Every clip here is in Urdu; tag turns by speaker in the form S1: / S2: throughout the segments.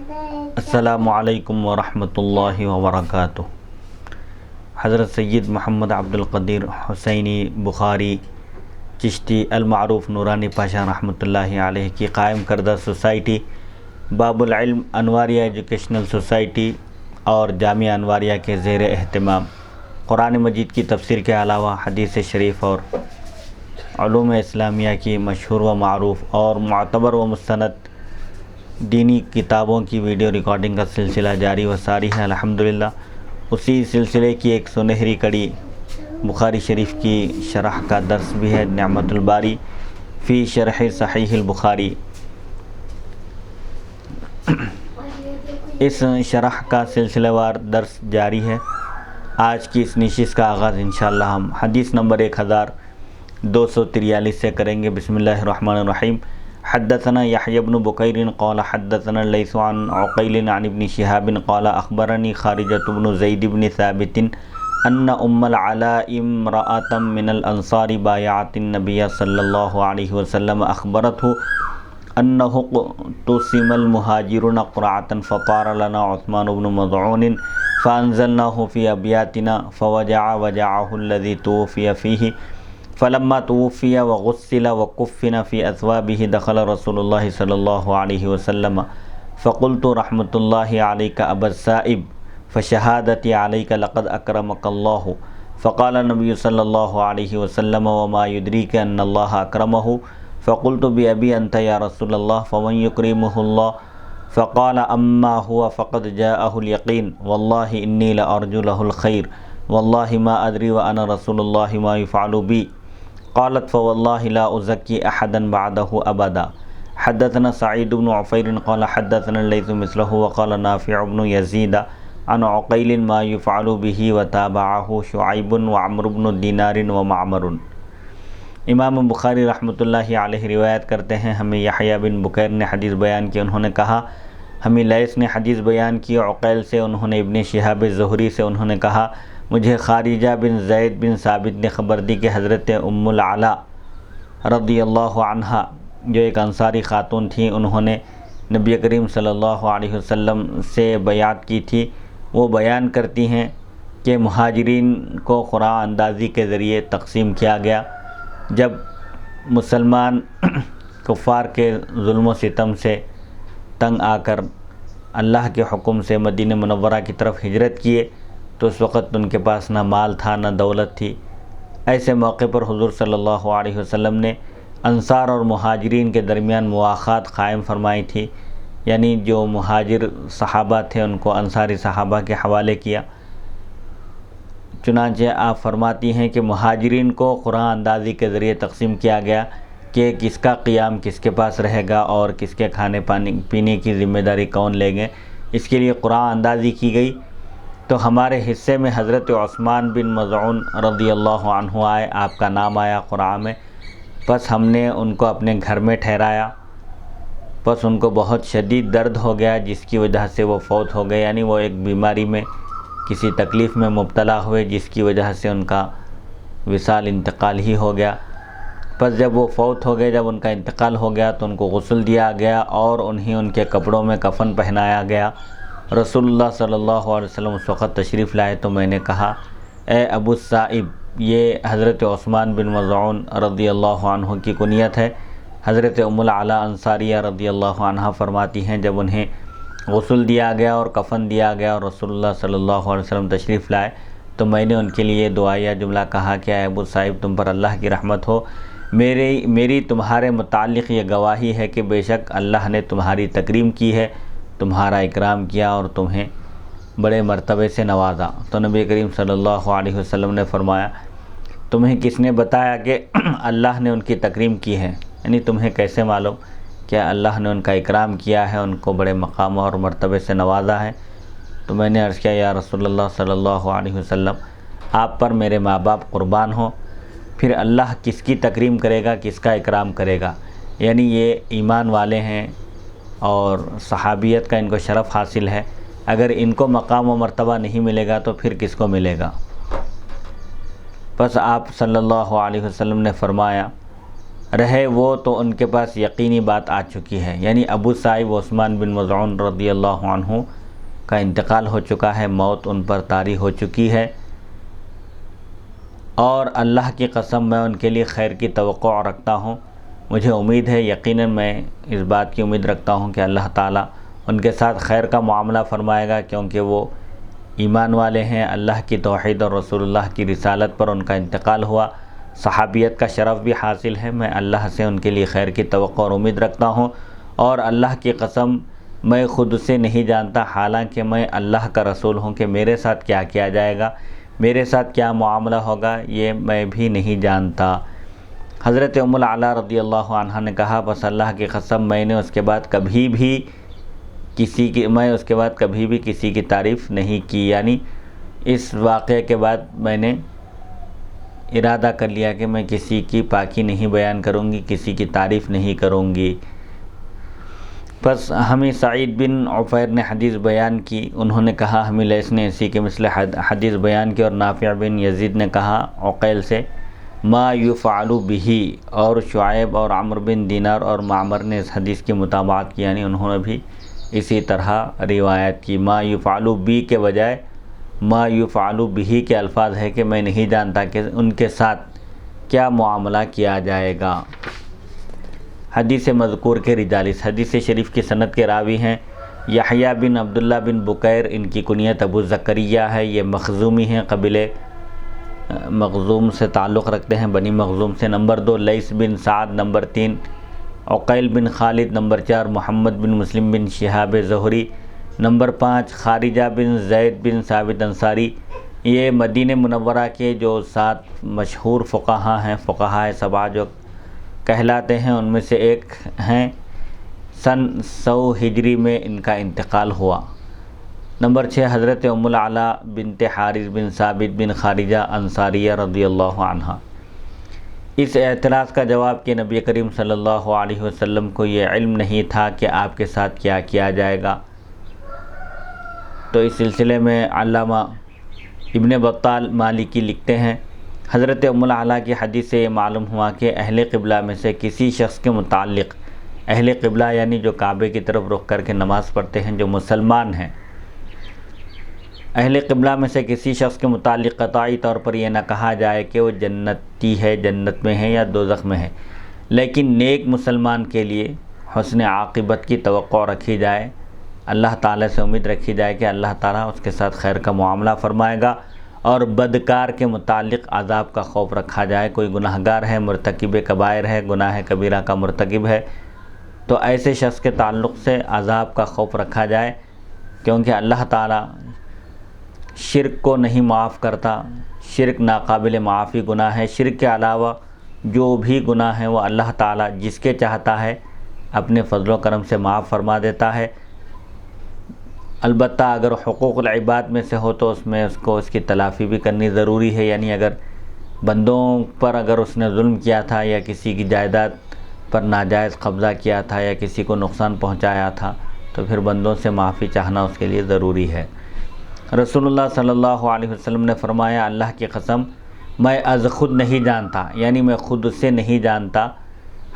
S1: السلام علیکم ورحمۃ اللہ وبرکاتہ۔ حضرت سید محمد عبد القدیر حسینی بخاری چشتی المعروف نورانی پاشا رحمۃ اللہ علیہ کی قائم کردہ سوسائٹی باب العلم انواریہ ایجوکیشنل سوسائٹی اور جامعہ انواریہ کے زیر اہتمام قرآن مجید کی تفسیر کے علاوہ حدیث شریف اور علوم اسلامیہ کی مشہور و معروف اور معتبر و مستند دینی کتابوں کی ویڈیو ریکارڈنگ کا سلسلہ جاری و ساری ہے۔ الحمدللہ اسی سلسلے کی ایک سنہری کڑی بخاری شریف کی شرح کا درس بھی ہے، نعمت الباری فی شرح صحیح البخاری۔ اس شرح کا سلسلہ وار درس جاری ہے۔ آج کی اس نشست کا آغاز انشاءاللہ ہم حدیث نمبر 1243 سے کریں گے۔ بسم اللہ الرحمن الرحیم۔ حدثنا یحیی بن بکیر قال حدثنا لیث عن عقیل عن ابن شہاب قال اخبرنی خارجۃ بن زید بن ثابت ان ام العلاء امرأة من الانصار بایعت النبی صلی اللہ علیہ وسلم اخبرته انه اقتسم المهاجرون قرعة فطار لنا عثمان بن مضعون فانزلناه في ابياتنا فوجع وجعه الذي توفي فيه فلما توفي وغسل وكفن في أثوابه دخل رسول الله صلى الله عليه وسلم فقلت رحمة الله عليك أبا السائب فشهادتي عليك لقد أكرمك الله فقال النبي صلى الله عليه وسلم وما يدريك أن الله أكرمه فقلت بأبي أنت يا رسول الله فمن يكرمه الله فقال أما هو فقد جاءه اليقين والله إني لأرجو له الخير والله ما أدري وأنا رسول الله ما يفعل بي قالت فوالله لا أزكي أحدا بعده أبدا۔ حدثنا سعيد بن عفير قال حدثنا الليث مثله وقال نافع بن يزيد عن عقيل ما يفعل به وتابعه شعيب وعمر بن دينار ومعمر۔ امام بخاری رحمۃ اللہ علیہ روایت کرتے ہیں، ہمیں یحییٰ بن بکیر نے حدیث بیان کی، انہوں نے کہا ہمیں لیث نے حدیث بیان کی عقیل سے، انہوں نے ابن شہاب زہری سے انہوں نے کہا مجھے خارجہ بن زید بن ثابت نے خبر دی کہ حضرت ام العلاء رضی اللہ عنہا جو ایک انصاری خاتون تھیں، انہوں نے نبی کریم صلی اللہ علیہ وسلم سے بیعت کی تھی۔ وہ بیان کرتی ہیں کہ مہاجرین کو قرعہ اندازی کے ذریعے تقسیم کیا گیا۔ جب مسلمان کفار کے ظلم و ستم سے تنگ آ کر اللہ کے حکم سے مدینہ منورہ کی طرف ہجرت کیے تو اس وقت ان کے پاس نہ مال تھا نہ دولت تھی۔ ایسے موقع پر حضور صلی اللہ علیہ وسلم نے انصار اور مہاجرین کے درمیان مواخات قائم فرمائی تھی، یعنی جو مہاجر صحابہ تھے ان کو انصاری صحابہ کے حوالے کیا۔ چنانچہ آپ فرماتی ہیں کہ مہاجرین کو قرعہ اندازی کے ذریعے تقسیم کیا گیا کہ کس کا قیام کس کے پاس رہے گا اور کس کے کھانے پینے کی ذمہ داری کون لیں گے، اس کے لیے قرعہ اندازی کی گئی۔ تو ہمارے حصے میں حضرت عثمان بن مضعون رضی اللہ عنہ آئے، آپ کا نام آیا قرعہ میں، پس ہم نے ان کو اپنے گھر میں ٹھہرایا، پس ان کو بہت شدید درد ہو گیا جس کی وجہ سے وہ فوت ہو گئے، یعنی وہ ایک بیماری میں کسی تکلیف میں مبتلا ہوئے جس کی وجہ سے ان کا وصال انتقال ہی ہو گیا۔ پس جب وہ فوت ہو گئے، جب ان کا انتقال ہو گیا تو ان کو غسل دیا گیا اور انہیں ان کے کپڑوں میں کفن پہنایا گیا۔ رسول اللہ صلی اللہ علیہ وسلم اس وقت تشریف لائے تو میں نے کہا اے ابو السائب، یہ حضرت عثمان بن مضعون رضی اللہ عنہ کی کنیت ہے۔ حضرت ام العلاء انصاریہ رضی اللہ عنہ فرماتی ہیں جب انہیں غسل دیا گیا اور کفن دیا گیا اور رسول اللہ صلی اللہ علیہ وسلم تشریف لائے تو میں نے ان کے لیے دعائیہ جملہ کہا کہ اے ابو السائب تم پر اللہ کی رحمت ہو، میری تمہارے متعلق یہ گواہی ہے کہ بے شک اللہ نے تمہاری تکریم کی ہے، تمہارا اکرام کیا اور تمہیں بڑے مرتبے سے نوازا۔ تو نبی کریم صلی اللہ علیہ وسلم نے فرمایا تمہیں کس نے بتایا کہ اللہ نے ان کی تکریم کی ہے، یعنی تمہیں کیسے معلوم کہ اللہ نے ان کا اکرام کیا ہے، ان کو بڑے مقام اور مرتبے سے نوازا ہے؟ تو میں نے عرض کیا یا رسول اللہ صلی اللہ علیہ وسلم آپ پر میرے ماں باپ قربان ہوں، پھر اللہ کس کی تکریم کرے گا، کس کا اکرام کرے گا؟ یعنی یہ ایمان والے ہیں اور صحابیت کا ان کو شرف حاصل ہے، اگر ان کو مقام و مرتبہ نہیں ملے گا تو پھر کس کو ملے گا؟ بس آپ صلی اللہ علیہ وسلم نے فرمایا رہے وہ تو ان کے پاس یقینی بات آ چکی ہے، یعنی ابو صائب عثمان بن مظعون رضی اللہ عنہ کا انتقال ہو چکا ہے، موت ان پر طاری ہو چکی ہے، اور اللہ کی قسم میں ان کے لیے خیر کی توقع رکھتا ہوں۔ مجھے امید ہے، یقیناً میں اس بات کی امید رکھتا ہوں کہ اللہ تعالیٰ ان کے ساتھ خیر کا معاملہ فرمائے گا، کیونکہ وہ ایمان والے ہیں، اللہ کی توحید اور رسول اللہ کی رسالت پر ان کا انتقال ہوا، صحابیت کا شرف بھی حاصل ہے۔ میں اللہ سے ان کے لیے خیر کی توقع اور امید رکھتا ہوں، اور اللہ کی قسم میں خود سے نہیں جانتا، حالانکہ میں اللہ کا رسول ہوں، کہ میرے ساتھ کیا کیا جائے گا، میرے ساتھ کیا معاملہ ہوگا، یہ میں بھی نہیں جانتا۔ حضرت ام العلا رضی اللہ عنہ نے کہا، بس اللہ کی قسم میں اس کے بعد کبھی بھی کسی کی تعریف نہیں کی، یعنی اس واقعے کے بعد میں نے ارادہ کر لیا کہ میں کسی کی پاکی نہیں بیان کروں گی، کسی کی تعریف نہیں کروں گی۔ پس ہمیں سعید بن عفیر نے حدیث بیان کی، انہوں نے کہا ہمیں لیث نے اسی کے مثل حدیث بیان کی، اور نافع بن یزید نے کہا عقیل سے ما یفعل بہ، اور شعیب اور عمرو بن دینار اور معمر نے اس حدیث کی متابعت کی، یعنی انہوں نے بھی اسی طرح روایت کی۔ ما یفعل بی کے بجائے ما یفعل بہ کے الفاظ ہے کہ میں نہیں جانتا کہ ان کے ساتھ کیا معاملہ کیا جائے گا۔ حدیث مذکور کے رجال، اس حدیث شریف کی سند کے راوی ہیں یحییٰ بن عبداللہ بن بکیر، ان کی کنیت ابو زکریا ہے، یہ مخزومی ہیں، قبیلے مخزوم سے تعلق رکھتے ہیں، بنی مخزوم سے۔ نمبر 2 لیث بن سعد، نمبر 3 عقیل بن خالد، نمبر 4 محمد بن مسلم بن شہاب زہری، نمبر 5 خارجہ بن زید بن ثابت انصاری۔ یہ مدینہ منورہ کے جو 7 مشہور فقہا ہیں، فقہائے 7 جو کہلاتے ہیں، ان میں سے ایک ہیں، سن 100 ہجری میں ان کا انتقال ہوا۔ نمبر 6 حضرت ام العلا بنت حارث بن ثابت بن خارجہ انصاریہ رضی اللہ عنہ۔ اس اعتراض کا جواب کہ نبی کریم صلی اللہ علیہ وسلم کو یہ علم نہیں تھا کہ آپ کے ساتھ کیا کیا جائے گا، تو اس سلسلے میں علامہ ابن بطال مالکی لکھتے ہیں، حضرت ام العلا کی حدیث سے یہ معلوم ہوا کہ اہل قبلہ میں سے کسی شخص کے متعلق، اہل قبلہ یعنی جو کعبے کی طرف رخ کر کے نماز پڑھتے ہیں، جو مسلمان ہیں، اہل قبلہ میں سے کسی شخص کے متعلق قطعی طور پر یہ نہ کہا جائے کہ وہ جنتی ہے، جنت میں ہے یا دوزخ میں ہے، لیکن نیک مسلمان کے لیے حسن عاقبت کی توقع رکھی جائے، اللہ تعالیٰ سے امید رکھی جائے کہ اللہ تعالیٰ اس کے ساتھ خیر کا معاملہ فرمائے گا، اور بدکار کے متعلق عذاب کا خوف رکھا جائے۔ کوئی گناہ گار ہے، مرتکب کبائر ہے، گناہ کبیرہ کا مرتکب ہے، تو ایسے شخص کے تعلق سے عذاب کا خوف رکھا جائے، کیونکہ اللہ تعالیٰ شرک کو نہیں معاف کرتا، شرک ناقابل معافی گناہ ہے۔ شرک کے علاوہ جو بھی گناہ ہے وہ اللہ تعالیٰ جس کے چاہتا ہے اپنے فضل و کرم سے معاف فرما دیتا ہے، البتہ اگر حقوق العباد میں سے ہو تو اس میں اس کی تلافی بھی کرنی ضروری ہے، یعنی اگر بندوں پر اگر اس نے ظلم کیا تھا، یا کسی کی جائیداد پر ناجائز قبضہ کیا تھا، یا کسی کو نقصان پہنچایا تھا، تو پھر بندوں سے معافی چاہنا اس کے لیے ضروری ہے۔ رسول اللہ صلی اللہ علیہ وسلم نے فرمایا، اللہ کی قسم میں از خود نہیں جانتا، یعنی میں خود سے نہیں جانتا،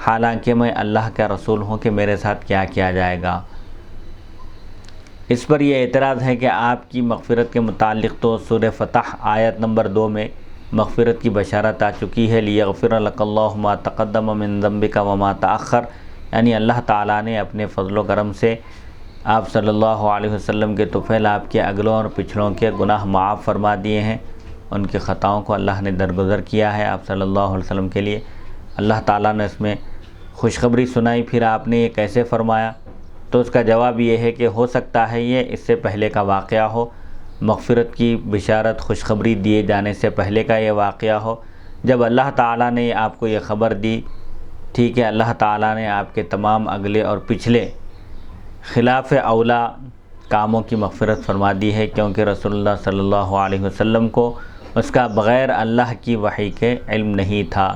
S1: حالانکہ میں اللہ کا رسول ہوں، کہ میرے ساتھ کیا کیا جائے گا۔ اس پر یہ اعتراض ہے کہ آپ کی مغفرت کے متعلق تو سورہ فتح آیت نمبر 2 میں مغفرت کی بشارت آ چکی ہے، لیغفر لک اللہ ما تقدم من ذنبک وما تأخر، یعنی اللہ تعالیٰ نے اپنے فضل و کرم سے آپ صلی اللہ علیہ وسلم کے طفیل آپ کے اگلوں اور پچھلوں کے گناہ معاف فرما دیے ہیں، ان کی خطاؤں کو اللہ نے درگزر کیا ہے آپ صلی اللہ علیہ وسلم کے لیے۔ اللہ تعالیٰ نے اس میں خوشخبری سنائی، پھر آپ نے یہ کیسے فرمایا؟ تو اس کا جواب یہ ہے کہ ہو سکتا ہے یہ اس سے پہلے کا واقعہ ہو، مغفرت کی بشارت خوشخبری دیے جانے سے پہلے کا یہ واقعہ ہو، جب اللہ تعالیٰ نے آپ کو یہ خبر دی تھی کہ اللہ تعالیٰ نے آپ کے تمام اگلے اور پچھلے خلاف اولا کاموں کی مغفرت فرما دی ہے، کیونکہ رسول اللہ صلی اللہ علیہ وسلم کو اس کا بغیر اللہ کی وحی کے علم نہیں تھا۔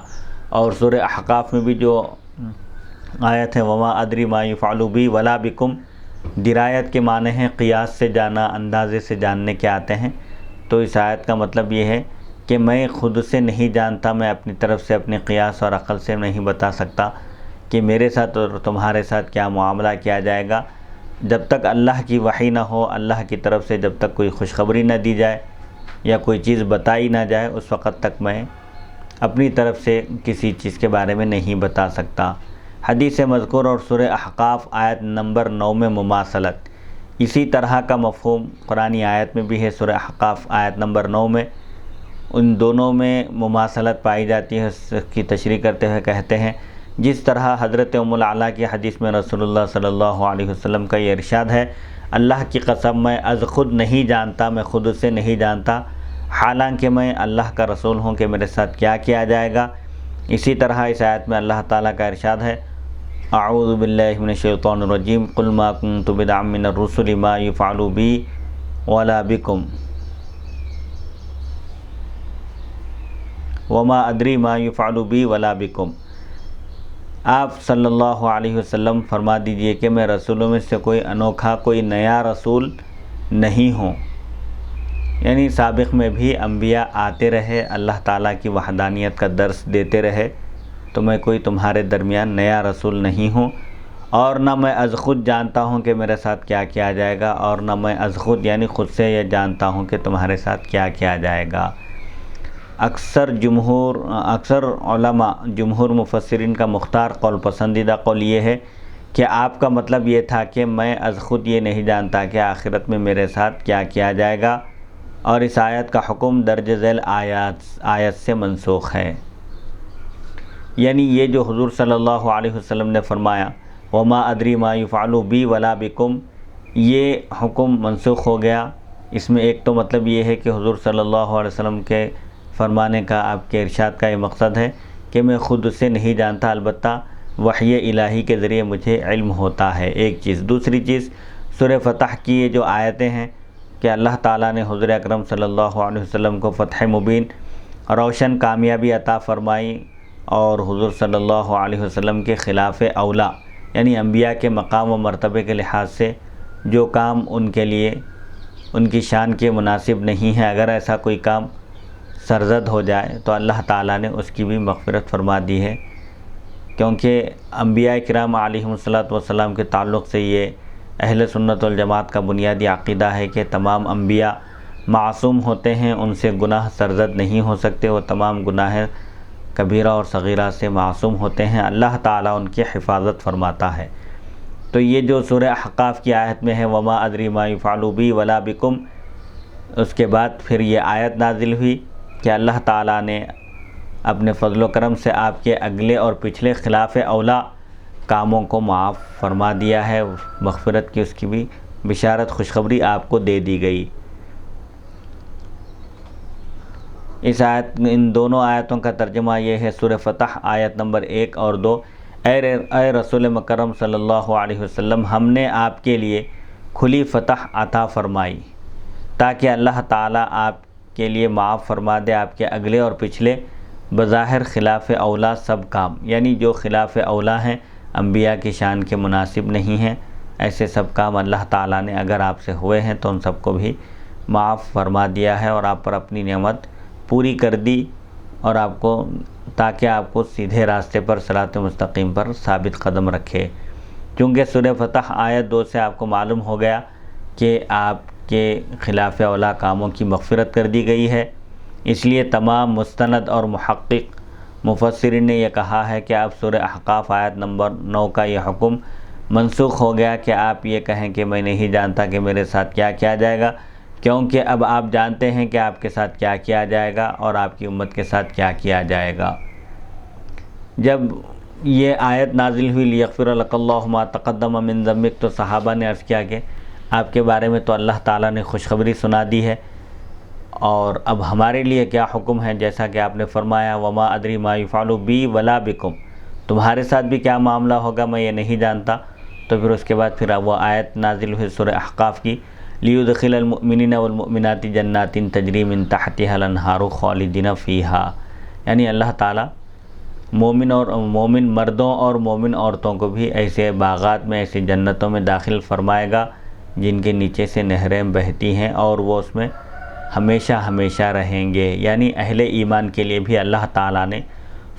S1: اور سورہ احقاف میں بھی جو آیت ہے وما ادری ما یفعل بی ولا بکم، درایت کے معنی ہیں قیاس سے جانا، اندازے سے جاننے کے آتے ہیں، تو اس آیت کا مطلب یہ ہے کہ میں خود سے نہیں جانتا، میں اپنی طرف سے اپنے قیاس اور عقل سے نہیں بتا سکتا کہ میرے ساتھ اور تمہارے ساتھ کیا معاملہ کیا جائے گا، جب تک اللہ کی وحی نہ ہو، اللہ کی طرف سے جب تک کوئی خوشخبری نہ دی جائے یا کوئی چیز بتائی نہ جائے، اس وقت تک میں اپنی طرف سے کسی چیز کے بارے میں نہیں بتا سکتا۔ حدیث مذکور اور سورہ احقاف آیت نمبر 9 میں مماثلت، اسی طرح کا مفہوم قرآنی آیت میں بھی ہے۔ سورہ احقاف آیت نمبر 9 میں ان دونوں میں مماثلت پائی جاتی ہے۔ اس کی تشریح کرتے ہوئے کہتے ہیں، جس طرح حضرت ام العلا کی حدیث میں رسول اللہ صلی اللہ علیہ وسلم کا یہ ارشاد ہے، اللہ کی قسم میں از خود نہیں جانتا، میں خود سے نہیں جانتا، حالانکہ میں اللہ کا رسول ہوں کہ میرے ساتھ کیا کیا جائے گا۔ اسی طرح اس آیت میں اللہ تعالیٰ کا ارشاد ہے، اعوذ باللہ من الشیطان الرجیم، قل ما کنت بدعا من الرسل ما یفعل بی ولا بکم وما ادری ما یفعل بی ولا بکم۔ آپ صلی اللہ علیہ وسلم فرما دیجئے کہ میں رسولوں میں سے کوئی انوکھا، کوئی نیا رسول نہیں ہوں۔ یعنی سابق میں بھی انبیاء آتے رہے، اللہ تعالیٰ کی وحدانیت کا درس دیتے رہے، تو میں کوئی تمہارے درمیان نیا رسول نہیں ہوں، اور نہ میں از خود جانتا ہوں کہ میرے ساتھ کیا کیا جائے گا، اور نہ میں از خود یعنی خود سے یہ جانتا ہوں کہ تمہارے ساتھ کیا کیا جائے گا۔ اکثر علماء، جمہور مفسرین کا مختار قول، پسندیدہ قول یہ ہے کہ آپ کا مطلب یہ تھا کہ میں از خود یہ نہیں جانتا کہ آخرت میں میرے ساتھ کیا کیا جائے گا، اور اس آیت کا حکم درج ذیل آیت سے منسوخ ہے۔ یعنی یہ جو حضور صلی اللہ علیہ وسلم نے فرمایا وما ادری ما یفعل بی ولا بکم، یہ حکم منسوخ ہو گیا۔ اس میں ایک تو مطلب یہ ہے کہ حضور صلی اللہ علیہ وسلم کے فرمانے کا، آپ کے ارشاد کا یہ مقصد ہے کہ میں خود سے نہیں جانتا، البتہ وحی الہی کے ذریعے مجھے علم ہوتا ہے، ایک چیز۔ دوسری چیز، سورہ فتح کی یہ جو آیتیں ہیں کہ اللہ تعالیٰ نے حضور اکرم صلی اللہ علیہ وسلم کو فتح مبین، روشن کامیابی عطا فرمائی، اور حضور صلی اللہ علیہ وسلم کے خلاف اولا، یعنی انبیاء کے مقام و مرتبے کے لحاظ سے جو کام ان کے لیے ان کی شان کے مناسب نہیں ہے، اگر ایسا کوئی کام سرزد ہو جائے تو اللہ تعالیٰ نے اس کی بھی مغفرت فرما دی ہے، کیونکہ انبیاء کرام علیہم الصلاۃ والسلام کے تعلق سے یہ اہل سنت والجماعت کا بنیادی عقیدہ ہے کہ تمام انبیاء معصوم ہوتے ہیں، ان سے گناہ سرزد نہیں ہو سکتے، وہ تمام گناہ کبیرہ اور صغیرہ سے معصوم ہوتے ہیں، اللہ تعالیٰ ان کی حفاظت فرماتا ہے۔ تو یہ جو سورہ احقاف کی آیت میں ہے وما ادری ما یفعل بی ولا بکم، اس کے بعد پھر یہ آیت نازل ہوئی کہ اللہ تعالیٰ نے اپنے فضل و کرم سے آپ کے اگلے اور پچھلے خلاف اولا کاموں کو معاف فرما دیا ہے، مغفرت کی اس کی بھی بشارت، خوشخبری آپ کو دے دی گئی۔ اس آیت میں ان دونوں آیتوں کا ترجمہ یہ ہے، سورہ فتح آیت نمبر 1 اور 2، اے رسول مکرم صلی اللہ علیہ وسلم، ہم نے آپ کے لیے کھلی فتح عطا فرمائی تاکہ اللہ تعالیٰ آپ کے لیے معاف فرما دے آپ کے اگلے اور پچھلے بظاہر خلاف اولا سب کام، یعنی جو خلاف اولا ہیں، انبیاء کی شان کے مناسب نہیں ہیں، ایسے سب کام اللہ تعالیٰ نے اگر آپ سے ہوئے ہیں تو ان سب کو بھی معاف فرما دیا ہے، اور آپ پر اپنی نعمت پوری کر دی، اور آپ کو تاکہ آپ کو سیدھے راستے پر، صراط مستقیم پر ثابت قدم رکھے۔ چونکہ سورہ فتح آیت 2 سے آپ کو معلوم ہو گیا کہ آپ کے خلاف اولا کاموں کی مغفرت کر دی گئی ہے، اس لیے تمام مستند اور محقق مفسرین نے یہ کہا ہے کہ اب سورہ احقاف آیت نمبر 9 کا یہ حکم منسوخ ہو گیا کہ آپ یہ کہیں کہ میں نہیں جانتا کہ میرے ساتھ کیا کیا جائے گا، کیونکہ اب آپ جانتے ہیں کہ آپ کے ساتھ کیا کیا جائے گا اور آپ کی امت کے ساتھ کیا کیا جائے گا۔ جب یہ آیت نازل ہوئی لیغفر لک اللہ ما تقدم من ذنبک، تو صحابہ نے عرض کیا کہ آپ کے بارے میں تو اللہ تعالیٰ نے خوشخبری سنا دی ہے، اور اب ہمارے لیے کیا حکم ہے، جیسا کہ آپ نے فرمایا وما ادری ما یفعل بی ولا بکم، تمہارے ساتھ بھی کیا معاملہ ہوگا میں یہ نہیں جانتا۔ تو پھر اس کے بعد پھر وہ آیت نازل ہوئی سورہ احقاف کی، لیدخل المؤمنین والمؤمنات جنات تجری من تحتها الانہار خالدین فیہا، یعنی اللہ تعالیٰ مومن مردوں اور مومن عورتوں کو بھی ایسے باغات میں، ایسی جنتوں میں داخل فرمائے گا جن کے نیچے سے نہریں بہتی ہیں، اور وہ اس میں ہمیشہ ہمیشہ رہیں گے، یعنی اہل ایمان کے لیے بھی اللہ تعالیٰ نے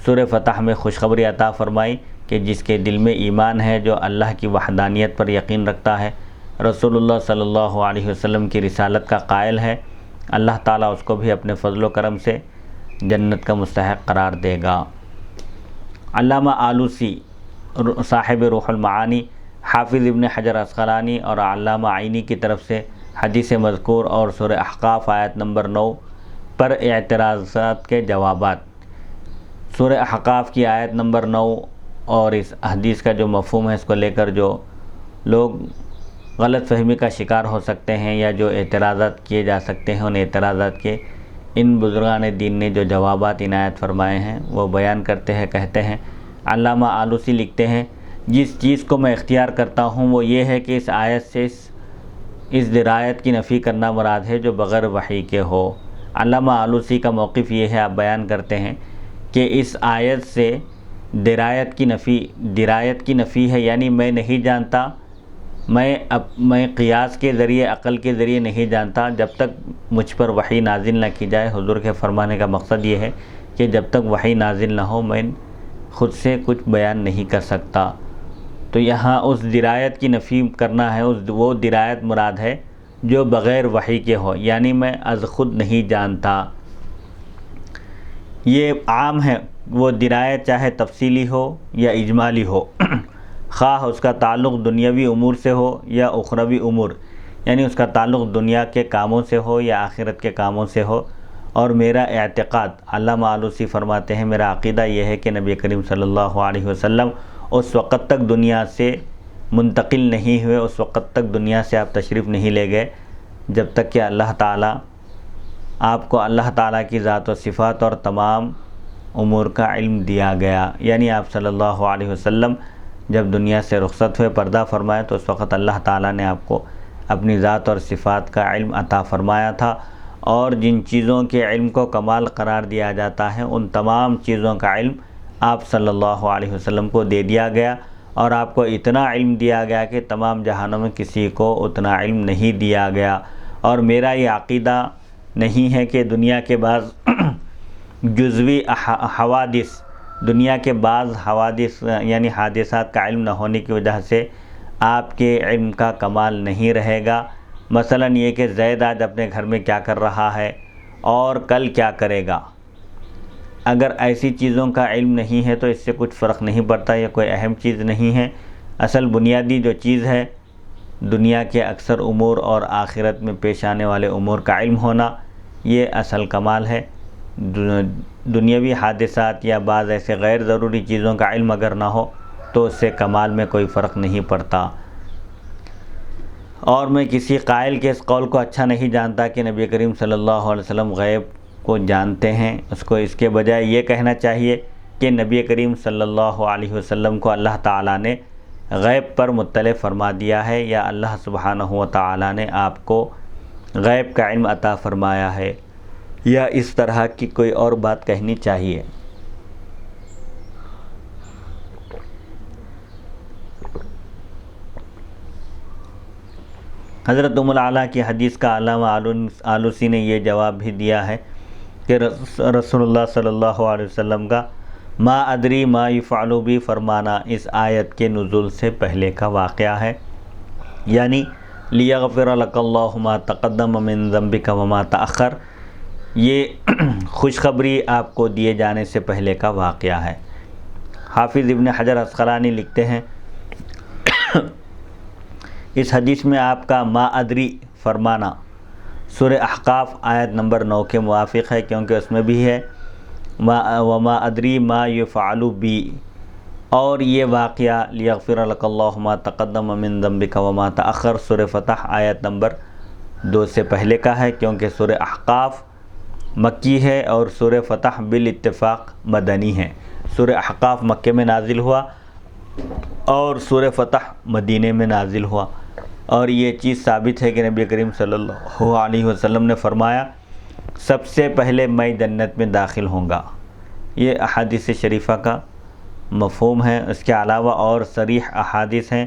S1: سورہ فتح میں خوشخبری عطا فرمائی کہ جس کے دل میں ایمان ہے، جو اللہ کی وحدانیت پر یقین رکھتا ہے، رسول اللہ صلی اللہ علیہ وسلم کی رسالت کا قائل ہے، اللہ تعالیٰ اس کو بھی اپنے فضل و کرم سے جنت کا مستحق قرار دے گا۔ علامہ آلوسی صاحب روح المعانی، حافظ ابن حجر عسقلانی اور علامہ عینی کی طرف سے حدیث مذکور اور سورہ احقاف آیت نمبر 9 پر اعتراضات کے جوابات۔ سورہ احقاف کی آیت نمبر 9 اور اس حدیث کا جو مفہوم ہے، اس کو لے کر جو لوگ غلط فہمی کا شکار ہو سکتے ہیں یا جو اعتراضات کیے جا سکتے ہیں، ان اعتراضات کے ان بزرگان دین نے جو جوابات عنایت فرمائے ہیں وہ بیان کرتے ہیں۔ کہتے ہیں علامہ آلوسی لکھتے ہیں، جس چیز کو میں اختیار کرتا ہوں وہ یہ ہے کہ اس آیت سے اس درایت کی نفی کرنا مراد ہے جو بغیر وحی کے ہو۔ علامہ آلوسی کا موقف یہ ہے، آپ بیان کرتے ہیں کہ اس آیت سے درایت کی نفی ہے، یعنی میں نہیں جانتا، میں قیاس کے ذریعے، عقل کے ذریعے نہیں جانتا جب تک مجھ پر وحی نازل نہ کی جائے۔ حضور کے فرمانے کا مقصد یہ ہے کہ جب تک وحی نازل نہ ہو میں خود سے کچھ بیان نہیں کر سکتا۔ تو یہاں اس درایت کی نفی کرنا ہے، وہ درایت مراد ہے جو بغیر وحی کے ہو، یعنی میں از خود نہیں جانتا۔ یہ عام ہے، وہ درایت چاہے تفصیلی ہو یا اجمالی ہو، خواہ اس کا تعلق دنیاوی امور سے ہو یا اخروی امور، یعنی اس کا تعلق دنیا کے کاموں سے ہو یا آخرت کے کاموں سے ہو۔ اور میرا اعتقاد، علامہ آلوسی فرماتے ہیں، میرا عقیدہ یہ ہے کہ نبی کریم صلی اللہ علیہ وسلم اس وقت تک دنیا سے منتقل نہیں ہوئے، اس وقت تک دنیا سے آپ تشریف نہیں لے گئے جب تک کہ اللہ تعالیٰ آپ کو اللہ تعالیٰ کی ذات و صفات اور تمام امور کا علم دیا گیا، یعنی آپ صلی اللہ علیہ وسلم جب دنیا سے رخصت ہوئے، پردہ فرمائے، تو اس وقت اللہ تعالیٰ نے آپ کو اپنی ذات اور صفات کا علم عطا فرمایا تھا، اور جن چیزوں کے علم کو کمال قرار دیا جاتا ہے ان تمام چیزوں کا علم آپ صلی اللہ علیہ وسلم کو دے دیا گیا، اور آپ کو اتنا علم دیا گیا کہ تمام جہانوں میں کسی کو اتنا علم نہیں دیا گیا۔ اور میرا یہ عقیدہ نہیں ہے کہ دنیا کے بعض جزوی حوادث، دنیا کے بعض حوادث یعنی حادثات کا علم نہ ہونے کی وجہ سے آپ کے علم کا کمال نہیں رہے گا۔ مثلا یہ کہ زید آج اپنے گھر میں کیا کر رہا ہے اور کل کیا کرے گا، اگر ایسی چیزوں کا علم نہیں ہے تو اس سے کچھ فرق نہیں پڑتا، یہ کوئی اہم چیز نہیں ہے۔ اصل بنیادی جو چیز ہے دنیا کے اکثر امور اور آخرت میں پیش آنے والے امور کا علم ہونا، یہ اصل کمال ہے۔ دنیاوی حادثات یا بعض ایسے غیر ضروری چیزوں کا علم اگر نہ ہو تو اس سے کمال میں کوئی فرق نہیں پڑتا۔ اور میں کسی قائل کے اس قول کو اچھا نہیں جانتا کہ نبی کریم صلی اللہ علیہ وسلم غیب کو جانتے ہیں۔ اس کو اس کے بجائے یہ کہنا چاہیے کہ نبی کریم صلی اللہ علیہ وسلم کو اللہ تعالیٰ نے غیب پر مطلع فرما دیا ہے، یا اللہ سبحانہ و تعالیٰ نے آپ کو غیب کا علم عطا فرمایا ہے، یا اس طرح کی کوئی اور بات کہنی چاہیے۔ حضرت ام العلا کی حدیث کا علامہ آلوسی نے یہ جواب بھی دیا ہے کہ رسول اللہ صلی اللہ علیہ وسلم کا ما ادری ما یفعل بی فرمانا اس آیت کے نزول سے پہلے کا واقعہ ہے، یعنی لیغفر لک اللہ ما تقدم من ذنبک وما تأخر، یہ خوشخبری آپ کو دیے جانے سے پہلے کا واقعہ ہے۔ حافظ ابن حجر عسقلانی لکھتے ہیں، اس حدیث میں آپ کا ما ادری فرمانا سورہ احقاف آیت نمبر 9 کے موافق ہے، کیونکہ اس میں بھی ہے وما ادری ما یفعل بی، اور یہ واقعہ لیغفر لک اللہ ما تقدم من ذنبک وما تأخر سورہ فتح آیت نمبر 2 سے پہلے کا ہے، کیونکہ سورہ احقاف مکی ہے اور سورہ فتح بالاتفاق مدنی ہے۔ سورہ احقاف مکے میں نازل ہوا اور سورہ فتح مدینے میں نازل ہوا، اور یہ چیز ثابت ہے کہ نبی کریم صلی اللہ علیہ وسلم نے فرمایا سب سے پہلے میں جنت میں داخل ہوں گا۔ یہ احادیث شریفہ کا مفہوم ہے۔ اس کے علاوہ اور صریح احادیث ہیں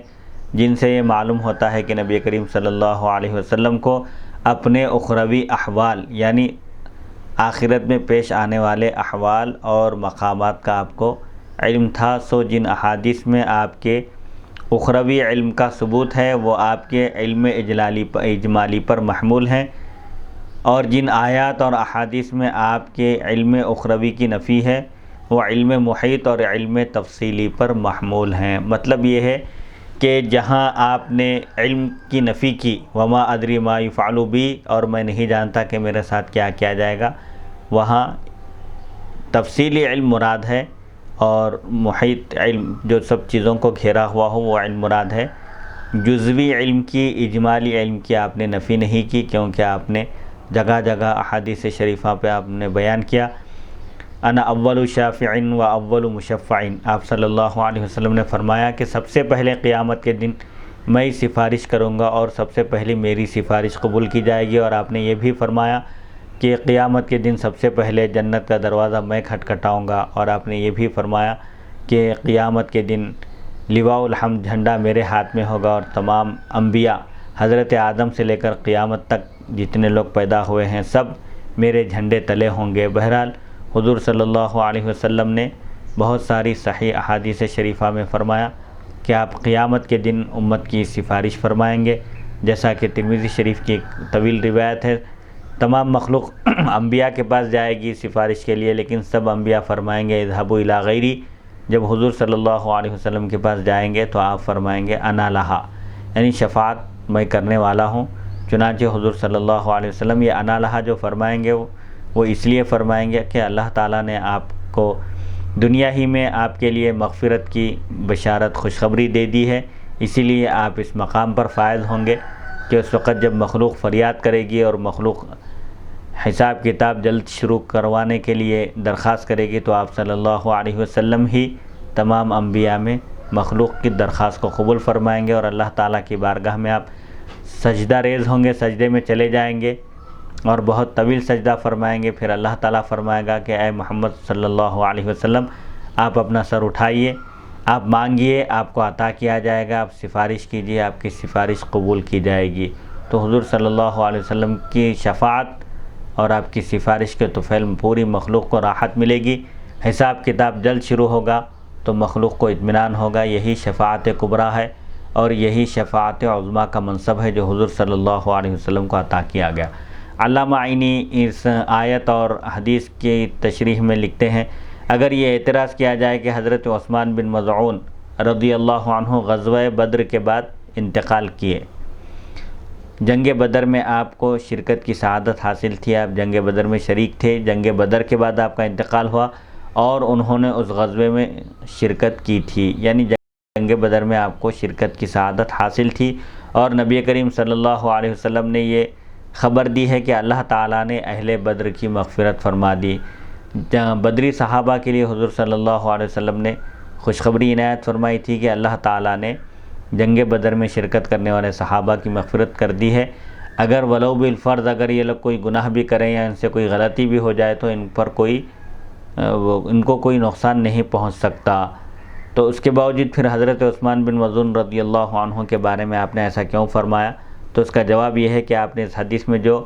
S1: جن سے یہ معلوم ہوتا ہے کہ نبی کریم صلی اللہ علیہ وسلم کو اپنے اخروی احوال یعنی آخرت میں پیش آنے والے احوال اور مقامات کا آپ کو علم تھا، سو جن احادیث میں آپ کے اخروی علم کا ثبوت ہے وہ آپ کے علم اجمالی پر محمول ہیں، اور جن آیات اور احادیث میں آپ کے علم اخروی کی نفی ہے وہ علم محیط اور علم تفصیلی پر محمول ہیں۔ مطلب یہ ہے کہ جہاں آپ نے علم کی نفی کی وما ادری ما یفعل بی، اور میں نہیں جانتا کہ میرے ساتھ کیا کیا جائے گا، وہاں تفصیلی علم مراد ہے، اور محیط علم جو سب چیزوں کو گھیرا ہوا ہو وہ علم مراد ہے۔ جزوی علم کی، اجمالی علم کی آپ نے نفی نہیں کی، کیونکہ آپ نے جگہ جگہ احادیث شریفہ پہ آپ نے بیان کیا انا اول شافع و اول مشفع، آپ صلی اللہ علیہ وسلم نے فرمایا کہ سب سے پہلے قیامت کے دن میں ہی سفارش کروں گا اور سب سے پہلے میری سفارش قبول کی جائے گی، اور آپ نے یہ بھی فرمایا کہ قیامت کے دن سب سے پہلے جنت کا دروازہ میں کھٹکھٹاؤں گا، اور آپ نے یہ بھی فرمایا کہ قیامت کے دن لواء الحمد جھنڈا میرے ہاتھ میں ہوگا، اور تمام انبیاء حضرت آدم سے لے کر قیامت تک جتنے لوگ پیدا ہوئے ہیں سب میرے جھنڈے تلے ہوں گے۔ بہرحال حضور صلی اللہ علیہ وسلم نے بہت ساری صحیح احادیث شریفہ میں فرمایا کہ آپ قیامت کے دن امت کی سفارش فرمائیں گے، جیسا کہ ترمذی شریف کی ایک طویل روایت ہے۔ تمام مخلوق انبیاء کے پاس جائے گی سفارش کے لیے، لیکن سب انبیاء فرمائیں گے اذهبوا الی غیری۔ جب حضور صلی اللہ علیہ وسلم کے پاس جائیں گے تو آپ فرمائیں گے انا لہا، یعنی شفاعت میں کرنے والا ہوں۔ چنانچہ حضور صلی اللہ علیہ وسلم یہ انا لہا جو فرمائیں گے وہ اس لیے فرمائیں گے کہ اللہ تعالیٰ نے آپ کو دنیا ہی میں آپ کے لیے مغفرت کی بشارت خوشخبری دے دی ہے، اسی لیے آپ اس مقام پر فائز ہوں گے کہ اس وقت جب مخلوق فریاد کرے گی اور مخلوق حساب کتاب جلد شروع کروانے کے لیے درخواست کرے گی، تو آپ صلی اللہ علیہ وسلم ہی تمام انبیاء میں مخلوق کی درخواست کو قبول فرمائیں گے، اور اللہ تعالیٰ کی بارگاہ میں آپ سجدہ ریز ہوں گے، سجدے میں چلے جائیں گے اور بہت طویل سجدہ فرمائیں گے۔ پھر اللہ تعالیٰ فرمائے گا کہ اے محمد صلی اللہ علیہ وسلم آپ اپنا سر اٹھائیے، آپ مانگیے، آپ کو عطا کیا جائے گا، آپ سفارش کیجیے، آپ کی سفارش قبول کی جائے گی۔ تو حضور صلی اللہ علیہ وسلم کی شفاعت اور آپ کی سفارش کے طفیل پوری مخلوق کو راحت ملے گی، حساب کتاب جلد شروع ہوگا تو مخلوق کو اطمینان ہوگا۔ یہی شفاعت کبریٰ ہے اور یہی شفاعت عظمیٰ کا منصب ہے جو حضور صلی اللہ علیہ وسلم کو عطا کیا گیا۔ علامہ عینی اس آیت اور حدیث کی تشریح میں لکھتے ہیں اگر یہ اعتراض کیا جائے کہ حضرت عثمان بن مظعون رضی اللہ عنہ غزوہ بدر کے بعد انتقال کیے، جنگ بدر میں آپ کو شرکت کی سعادت حاصل تھی، آپ جنگ بدر میں شریک تھے، جنگ بدر کے بعد آپ کا انتقال ہوا اور انہوں نے اس غزوے میں شرکت کی تھی، یعنی جنگ بدر میں آپ کو شرکت کی سعادت حاصل تھی، اور نبی کریم صلی اللہ علیہ وسلم نے یہ خبر دی ہے کہ اللہ تعالیٰ نے اہل بدر کی مغفرت فرما دی۔ بدری صحابہ کے لیے حضور صلی اللہ علیہ وسلم نے خوشخبری عنایت فرمائی تھی کہ اللہ تعالیٰ نے جنگ بدر میں شرکت کرنے والے صحابہ کی مغفرت کر دی ہے، اگر ولو بالفرض اگر یہ لوگ کوئی گناہ بھی کریں یا ان سے کوئی غلطی بھی ہو جائے تو ان کو کوئی نقصان نہیں پہنچ سکتا۔ تو اس کے باوجود پھر حضرت عثمان بن مظعون رضی اللہ عنہ کے بارے میں آپ نے ایسا کیوں فرمایا؟ تو اس کا جواب یہ ہے کہ آپ نے اس حدیث میں جو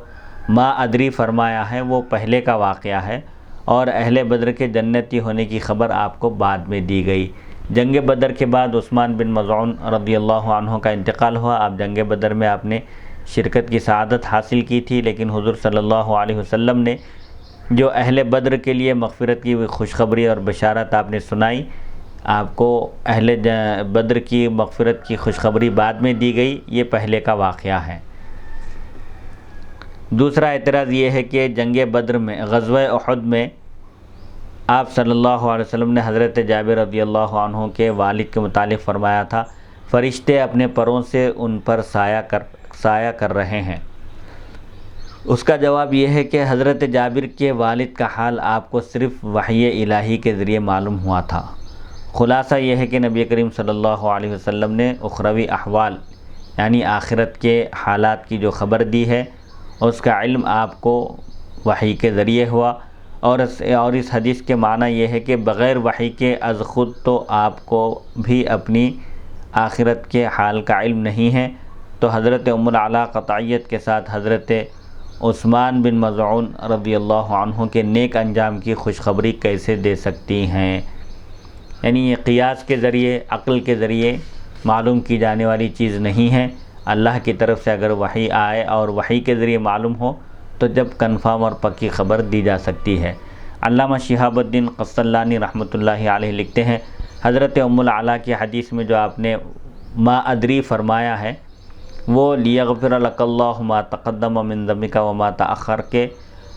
S1: ما ادری فرمایا ہے وہ پہلے کا واقعہ ہے، اور اہل بدر کے جنتی ہونے کی خبر آپ کو بعد میں دی گئی۔ جنگ بدر کے بعد عثمان بن مظعون رضی اللہ عنہ کا انتقال ہوا، آپ جنگ بدر میں آپ نے شرکت کی سعادت حاصل کی تھی، لیکن حضور صلی اللہ علیہ وسلم نے جو اہل بدر کے لیے مغفرت کی خوشخبری اور بشارت آپ نے سنائی، آپ کو اہل بدر کی مغفرت کی خوشخبری بعد میں دی گئی، یہ پہلے کا واقعہ ہے۔ دوسرا اعتراض یہ ہے کہ جنگ بدر میں غزوہ احد میں آپ صلی اللہ علیہ وسلم نے حضرت جابر رضی اللہ عنہ کے والد کے متعلق فرمایا تھا فرشتے اپنے پروں سے ان پر سایہ کر رہے ہیں۔ اس کا جواب یہ ہے کہ حضرت جابر کے والد کا حال آپ کو صرف وحی الہی کے ذریعے معلوم ہوا تھا۔ خلاصہ یہ ہے کہ نبی کریم صلی اللہ علیہ وسلم نے اخروی احوال یعنی آخرت کے حالات کی جو خبر دی ہے اس کا علم آپ کو وحی کے ذریعے ہوا، اور اس حدیث کے معنی یہ ہے کہ بغیر وحی کے از خود تو آپ کو بھی اپنی آخرت کے حال کا علم نہیں ہے، تو حضرت ام العلا قطعیت کے ساتھ حضرت عثمان بن مظعون رضی اللہ عنہ کے نیک انجام کی خوشخبری کیسے دے سکتی ہیں؟ یعنی یہ قیاس کے ذریعے، عقل کے ذریعے معلوم کی جانے والی چیز نہیں ہے۔ اللہ کی طرف سے اگر وحی آئے اور وحی کے ذریعے معلوم ہو تو جب کنفرم اور پکی خبر دی جا سکتی ہے۔ علامہ شہاب الدین قسطلانی رحمۃ اللہ علیہ لکھتے ہیں، حضرت ام العلا کی حدیث میں جو آپ نے ما ادری فرمایا ہے وہ لیغفر لک اللہ ما تقدم من ذنبک وما تأخر کے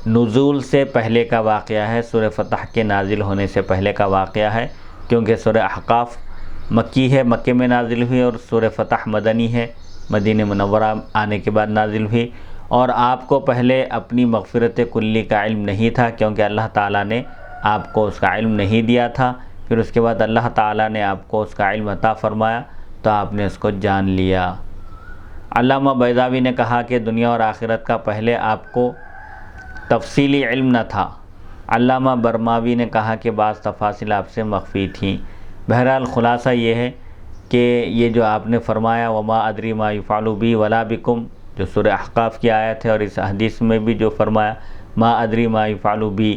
S1: نزول سے پہلے کا واقعہ ہے، سورہ فتح کے نازل ہونے سے پہلے کا واقعہ ہے، کیونکہ سورہ احقاف مکی ہے، مکے میں نازل ہوئی، اور سورہ فتح مدنی ہے، مدینہ منورہ آنے کے بعد نازل ہوئی۔ اور آپ کو پہلے اپنی مغفرت کلی کا علم نہیں تھا، کیونکہ اللہ تعالیٰ نے آپ کو اس کا علم نہیں دیا تھا۔ پھر اس کے بعد اللہ تعالیٰ نے آپ کو اس کا علم عطا فرمایا تو آپ نے اس کو جان لیا۔ علامہ بیضاوی نے کہا کہ دنیا اور آخرت کا پہلے آپ کو تفصیلی علم نہ تھا۔ علامہ برماوی نے کہا کہ بعض تفاصیل آپ سے مخفی تھیں۔ بہرحال خلاصہ یہ ہے کہ یہ جو آپ نے فرمایا وما ادری ما یفعل بی ولا بکم، جو سورہ احقاف کی آیت ہے، اور اس حدیث میں بھی جو فرمایا ما ادری ما یفعل بی،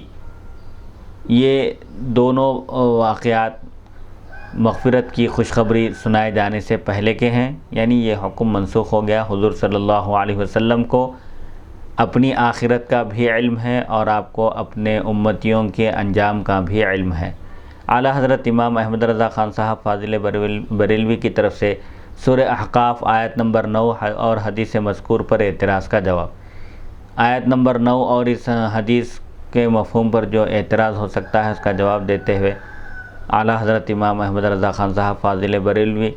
S1: یہ دونوں واقعات مغفرت کی خوشخبری سنائے جانے سے پہلے کے ہیں، یعنی یہ حکم منسوخ ہو گیا۔ حضور صلی اللہ علیہ وسلم کو اپنی آخرت کا بھی علم ہے اور آپ کو اپنے امتیوں کے انجام کا بھی علم ہے۔ اعلیٰ حضرت امام احمد رضا خان صاحب فاضل بریلوی کی طرف سے سورہ احقاف آیت نمبر 9 اور حدیث مذکور پر اعتراض کا جواب۔ آیت نمبر 9 اور اس حدیث کے مفہوم پر جو اعتراض ہو سکتا ہے اس کا جواب دیتے ہوئے اعلیٰ حضرت امام احمد رضا خان صاحب فاضل بریلوی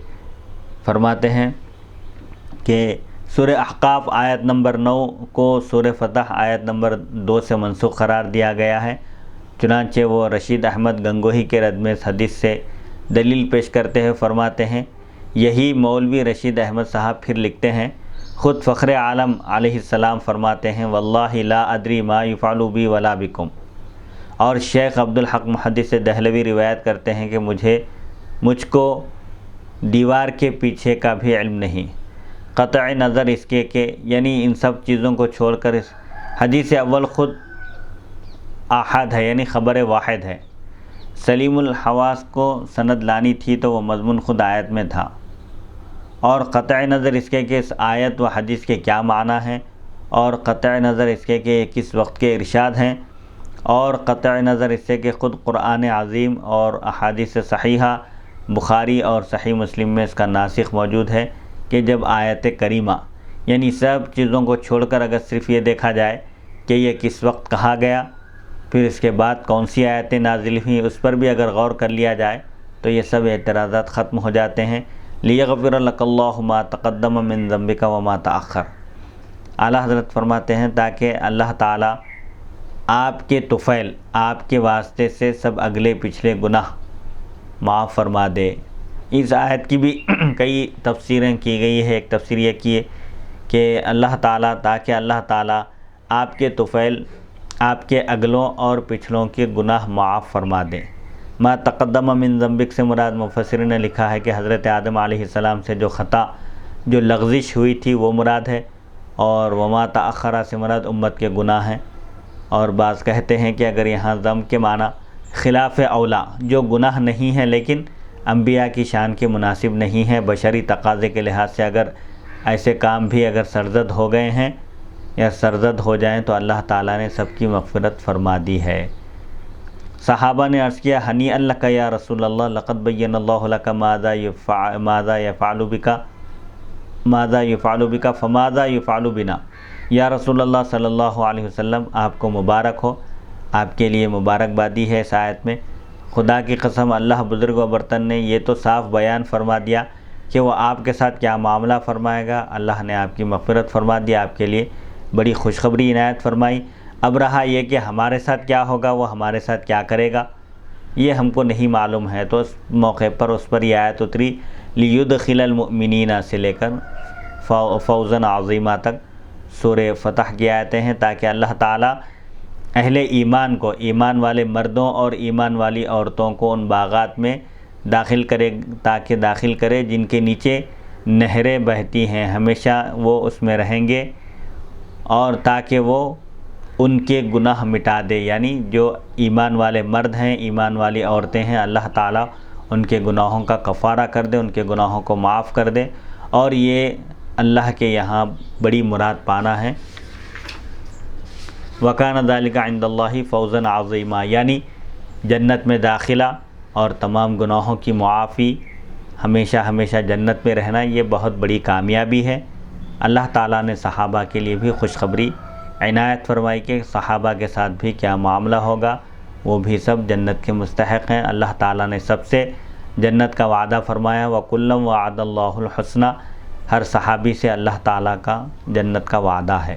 S1: فرماتے ہیں کہ سورہ احقاف آیت نمبر 9 کو سورہ فتح آیت نمبر 2 سے منسوخ قرار دیا گیا ہے، چنانچہ وہ رشید احمد گنگوہی کے رد میں اس حدیث سے دلیل پیش کرتے ہوئے فرماتے ہیں، یہی مولوی رشید احمد صاحب پھر لکھتے ہیں، خود فخر عالم علیہ السلام فرماتے ہیں واللہ لا ادری ما یفعل بی ولا بکم، اور شیخ عبدالحق محدث دہلوی روایت کرتے ہیں کہ مجھ کو دیوار کے پیچھے کا بھی علم نہیں، قطع نظر اس کے کہ یعنی ان سب چیزوں کو چھوڑ کر اس حدیث اول خود آحاد ہے، یعنی خبر واحد ہے۔ سلیم الحواس کو سند لانی تھی تو وہ مضمون خود آیت میں تھا، اور قطع نظر اس کے کہ اس آیت و حدیث کے کیا معنی ہیں، اور قطع نظر اس کے کہ یہ کس وقت کے ارشاد ہیں، اور قطع نظر اس سے کہ خود قرآن عظیم اور احادیث صحیحہ بخاری اور صحیح مسلم میں اس کا ناسخ موجود ہے کہ جب آیت کریمہ، یعنی سب چیزوں کو چھوڑ کر اگر صرف یہ دیکھا جائے کہ یہ کس وقت کہا گیا، پھر اس کے بعد کون سی آیتیں نازل ہوئیں، اس پر بھی اگر غور کر لیا جائے تو یہ سب اعتراضات ختم ہو جاتے ہیں۔ لیغفر لک اللہ ما تقدم من ذنبک وما تأخر، اعلیٰ حضرت فرماتے ہیں تاکہ اللہ تعالیٰ آپ کے طفیل، آپ کے واسطے سے سب اگلے پچھلے گناہ معاف فرما دے۔ اس آیت کی بھی کئی تفسیریں کی گئی ہے۔ ایک تفسیر یہ کی ہے کہ اللہ تعالیٰ، تاکہ اللہ تعالیٰ آپ کے طفیل، آپ کے اگلوں اور پچھلوں کے گناہ معاف فرما دیں۔ ما تقدم من ذنبک سے مراد مفسرین نے لکھا ہے کہ حضرت آدم علیہ السلام سے جو خطا، جو لغزش ہوئی تھی وہ مراد ہے، اور وما تأخر سے مراد امت کے گناہ ہیں۔ اور بعض کہتے ہیں کہ اگر یہاں ذنب کے معنی خلاف اولا، جو گناہ نہیں ہے لیکن انبیاء کی شان کے مناسب نہیں ہے، بشری تقاضے کے لحاظ سے اگر ایسے کام بھی اگر سرزد ہو گئے ہیں یا سرزد ہو جائیں تو اللہ تعالیٰ نے سب کی مغفرت فرما دی ہے۔ صحابہ نے عرض کیا ہنیئا لک یا رسول اللہ لقد بین اللہ لک ماذا یفعل بک فماذا یفعل بنا، یا رسول اللہ صلی اللہ علیہ وسلم آپ کو مبارک ہو، آپ کے لیے مبارکبادی ہے۔ اس آیت میں خدا کی قسم اللہ بزرگ و برتن نے یہ تو صاف بیان فرما دیا کہ وہ آپ کے ساتھ کیا معاملہ فرمائے گا۔ اللہ نے آپ کی مغفرت فرما دی، آپ کے لیے بڑی خوشخبری عنایت فرمائی۔ اب رہا یہ کہ ہمارے ساتھ کیا ہوگا، وہ ہمارے ساتھ کیا کرے گا، یہ ہم کو نہیں معلوم ہے۔ تو اس موقع پر اس پر یہ آیت اتری لیدخل المؤمنین سے لے کر فوزا عظیمہ تک سورہ فتح کی آیتیں ہیں، تاکہ اللہ تعالیٰ اہل ایمان کو، ایمان والے مردوں اور ایمان والی عورتوں کو ان باغات میں داخل کرے، تاکہ داخل کرے جن کے نیچے نہریں بہتی ہیں، ہمیشہ وہ اس میں رہیں گے، اور تاکہ وہ ان کے گناہ مٹا دے، یعنی جو ایمان والے مرد ہیں، ایمان والی عورتیں ہیں، اللہ تعالیٰ ان کے گناہوں کا کفارہ کر دے، ان کے گناہوں کو معاف کر دے، اور یہ اللہ کے یہاں بڑی مراد پانا ہے۔ وَكَانَ ذَلِكَ عِندَ اللَّهِ فَوْزًا عَظِيمًا، یعنی جنت میں داخلہ اور تمام گناہوں کی معافی، ہمیشہ ہمیشہ جنت میں رہنا، یہ بہت بڑی کامیابی ہے۔ اللہ تعالیٰ نے صحابہ کے لیے بھی خوشخبری عنایت فرمائی کہ صحابہ کے ساتھ بھی کیا معاملہ ہوگا، وہ بھی سب جنت کے مستحق ہیں۔ اللہ تعالیٰ نے سب سے جنت کا وعدہ فرمایا، وَكُلًّا وَعَدَ اللَّهُ الْحُسْنَى، ہر صحابی سے اللہ تعالیٰ کا جنت کا وعدہ ہے۔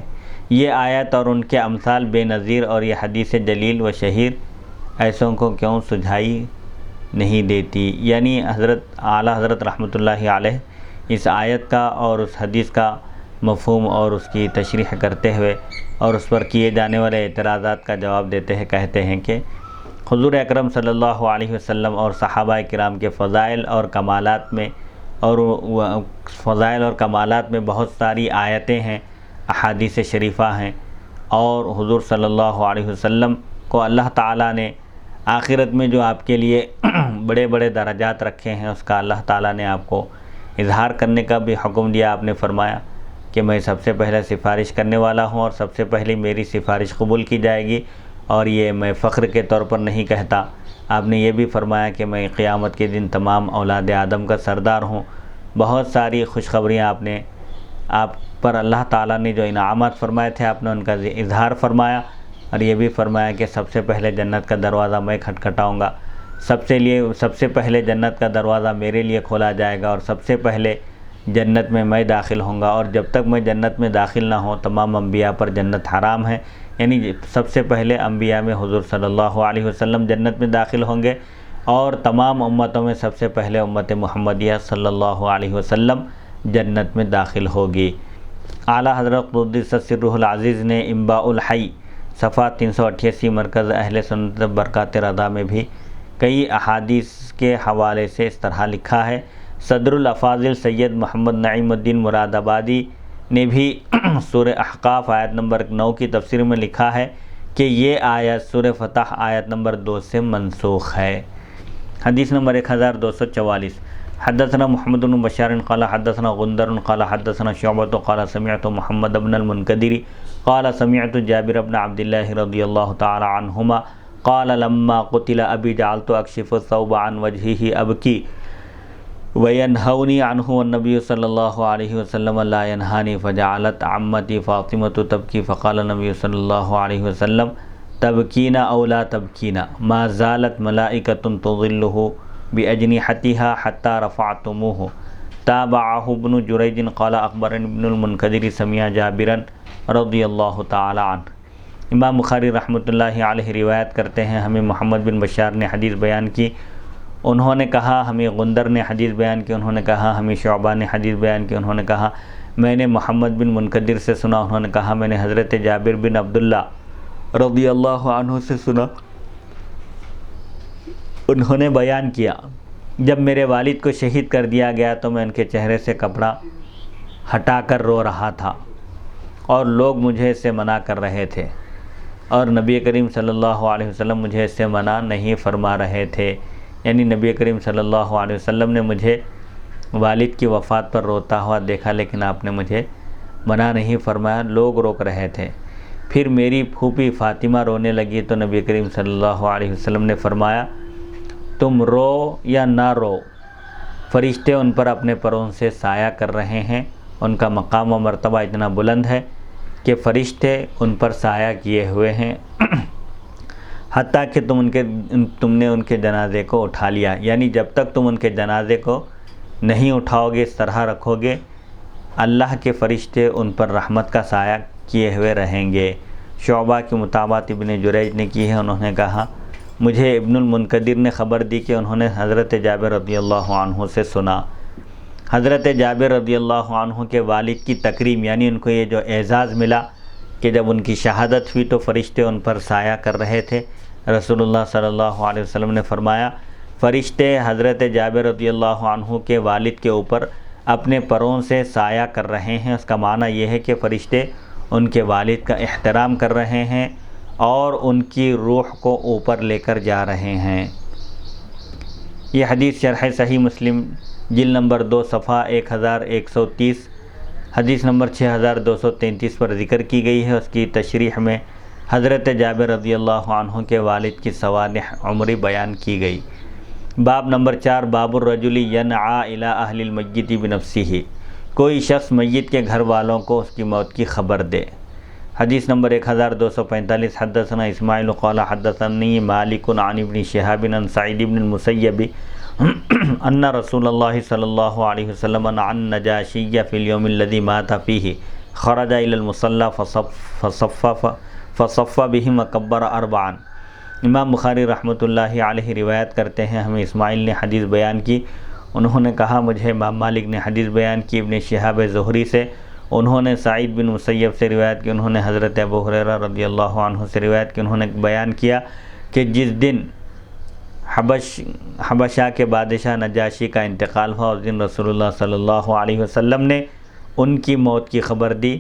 S1: یہ آیت اور ان کے امثال بے نظیر، اور یہ حدیث جلیل و شہیر ایسوں کو کیوں سجھائی نہیں دیتی، یعنی اعلیٰ حضرت رحمۃ اللہ علیہ اس آیت کا اور اس حدیث کا مفہوم اور اس کی تشریح کرتے ہوئے اور اس پر کیے جانے والے اعتراضات کا جواب دیتے ہیں، کہتے ہیں کہ حضور اکرم صلی اللہ علیہ وسلم اور صحابہ کرام کے فضائل اور کمالات میں بہت ساری آیتیں ہیں، احادیث شریفہ ہیں، اور حضور صلی اللہ علیہ وسلم کو اللہ تعالیٰ نے آخرت میں جو آپ کے لیے بڑے بڑے درجات رکھے ہیں، اس کا اللہ تعالیٰ نے آپ کو اظہار کرنے کا بھی حکم دیا۔ آپ نے فرمایا کہ میں سب سے پہلے سفارش کرنے والا ہوں، اور سب سے پہلے میری سفارش قبول کی جائے گی، اور یہ میں فخر کے طور پر نہیں کہتا۔ آپ نے یہ بھی فرمایا کہ میں قیامت کے دن تمام اولاد آدم کا سردار ہوں۔ بہت ساری خوشخبریاں آپ پر اللہ تعالیٰ نے جو انعامات فرمائے تھے، آپ نے ان کا اظہار فرمایا، اور یہ بھی فرمایا کہ سب سے پہلے جنت کا دروازہ میں کھٹکھٹاؤں گا، سب سے پہلے جنت کا دروازہ میرے لیے کھولا جائے گا، اور سب سے پہلے جنت میں داخل ہوں گا، اور جب تک میں جنت میں داخل نہ ہوں تمام انبیاء پر جنت حرام ہے، یعنی سب سے پہلے انبیاء میں حضور صلی اللہ علیہ وسلم جنت میں داخل ہوں گے، اور تمام امتوں میں سب سے پہلے امت محمدیہ صلی اللہ علیہ وسلم جنت میں داخل ہوگی۔ اعلیٰ حضرت قدس سرہ العزیز نے انباء الحی صفحہ 388 مرکز اہل سنت برکات رضا میں بھی کئی احادیث کے حوالے سے اس طرح لکھا ہے۔ صدر الافاضل سید محمد نعیم الدین مراد آبادی نے بھی سورہ احقاف آیت نمبر 9 کی تفسیر میں لکھا ہے کہ یہ آیت سورہ فتح آیت نمبر 2 سے منسوخ ہے۔ حدیث نمبر 1244، حدثنا محمد بن بشار قال حدثنا غندر قال حدثنا شعبۃ قال سمعت محمد بن المنکدر قال سمعت جابر بن عبد اللہ رضی اللہ تعالی عنہما قال لما قتل ابی جعلت اکشف الثوب عن وجهه ابکی وینہونی عنہ والنبی صلی اللہ علیہ وسلم لا ینہانی فجعلت عمتی فاطمۃ تبکی فقال النبی صلی اللہ علیہ وسلم تبکین او لا تبکین ما زالت ملائکۃ تظلہ باجنحتها حتی رفعتموہ۔ تابعہ ابن جریج قال اخبرنی ابن المنکدر سمع جابرا رضی اللہ تعالی عنہ۔ امام بخاری رحمۃ اللہ علیہ روایت کرتے ہیں، ہمیں محمد بن بشار نے حدیث بیان کی، انہوں نے کہا ہمیں غندر نے حدیث بیان کی، انہوں نے کہا ہمیں شعبہ نے حدیث بیان کی، انہوں نے کہا میں نے محمد بن منکدر سے سنا، انہوں نے کہا میں نے حضرت جابر بن عبداللہ رضی اللہ عنہ سے سنا، انہوں نے بیان کیا جب میرے والد کو شہید کر دیا گیا تو میں ان کے چہرے سے کپڑا ہٹا کر رو رہا تھا، اور لوگ مجھے اس سے منع کر رہے تھے، اور نبی کریم صلی اللہ علیہ وسلم مجھے اس سے منع نہیں فرما رہے تھے، یعنی نبی کریم صلی اللہ علیہ وسلم نے مجھے والد کی وفات پر روتا ہوا دیکھا، لیکن آپ نے مجھے منع نہیں فرمایا، لوگ روک رہے تھے۔ پھر میری پھوپھی فاطمہ رونے لگی تو نبی کریم صلی اللہ علیہ وسلم نے فرمایا تم رو یا نہ رو، فرشتے ان پر اپنے پروں سے سایہ کر رہے ہیں، ان کا مقام و مرتبہ اتنا بلند ہے کہ فرشتے ان پر سایہ کیے ہوئے ہیں، حتیٰ کہ تم نے ان کے جنازے کو اٹھا لیا، یعنی جب تک تم ان کے جنازے کو نہیں اٹھاؤ گے، اس طرح رکھو گے، اللہ کے فرشتے ان پر رحمت کا سایہ کیے ہوئے رہیں گے۔ شعبہ کی مطابقت ابن جریج نے کی ہے، انہوں نے کہا مجھے ابن المنکدر نے خبر دی کہ انہوں نے حضرت جابر رضی اللہ عنہ سے سنا۔ حضرت جابر رضی اللہ عنہ کے والد کی تکریم، یعنی ان کو یہ جو اعزاز ملا کہ جب ان کی شہادت ہوئی تو فرشتے ان پر سایہ کر رہے تھے، رسول اللہ صلی اللہ علیہ وسلم نے فرمایا فرشتے حضرت جابر رضی اللہ عنہ کے والد کے اوپر اپنے پروں سے سایہ کر رہے ہیں۔ اس کا معنی یہ ہے کہ فرشتے ان کے والد کا احترام کر رہے ہیں اور ان کی روح کو اوپر لے کر جا رہے ہیں۔ یہ حدیث شرح صحیح مسلم جلد نمبر 2 صفحہ 1130 حدیث نمبر 6233 پر ذکر کی گئی ہے۔ اس کی تشریح میں حضرت جابر رضی اللہ عنہ کے والد کی صوالح عمری بیان کی گئی۔ باب نمبر 4 باب الرجل ینعى الی اہل المیت بنفسہ، کوئی شخص میت کے گھر والوں کو اس کی موت کی خبر دے۔ حدیث نمبر 1245 حدثنا اسماعیل قال حدثنی مالک عن ابن شہاب عن سعید بن المسیب ان رسول اللہ صلی اللہ علیہ وسلم عن النجاشی فی اليوم الذي مات فیہ خرج الى المصلی فصف بهم وکبر 4۔ امام بخاری رحمۃ اللہ علیہ روایت کرتے ہیں، ہمیں اسماعیل نے حدیث بیان کی، انہوں نے کہا مجھے امام مالک نے حدیث بیان کی ابن شہاب زہری سے، انہوں نے سعید بن مسیب سے روایت کی، انہوں نے حضرت ابو ہریرہ رضی اللہ عنہ سے روایت کی، انہوں نے بیان کیا کہ جس دن حبشہ کے بادشاہ نجاشی کا انتقال ہوا، اس دن رسول اللہ صلی اللہ علیہ وسلم نے ان کی موت کی خبر دی۔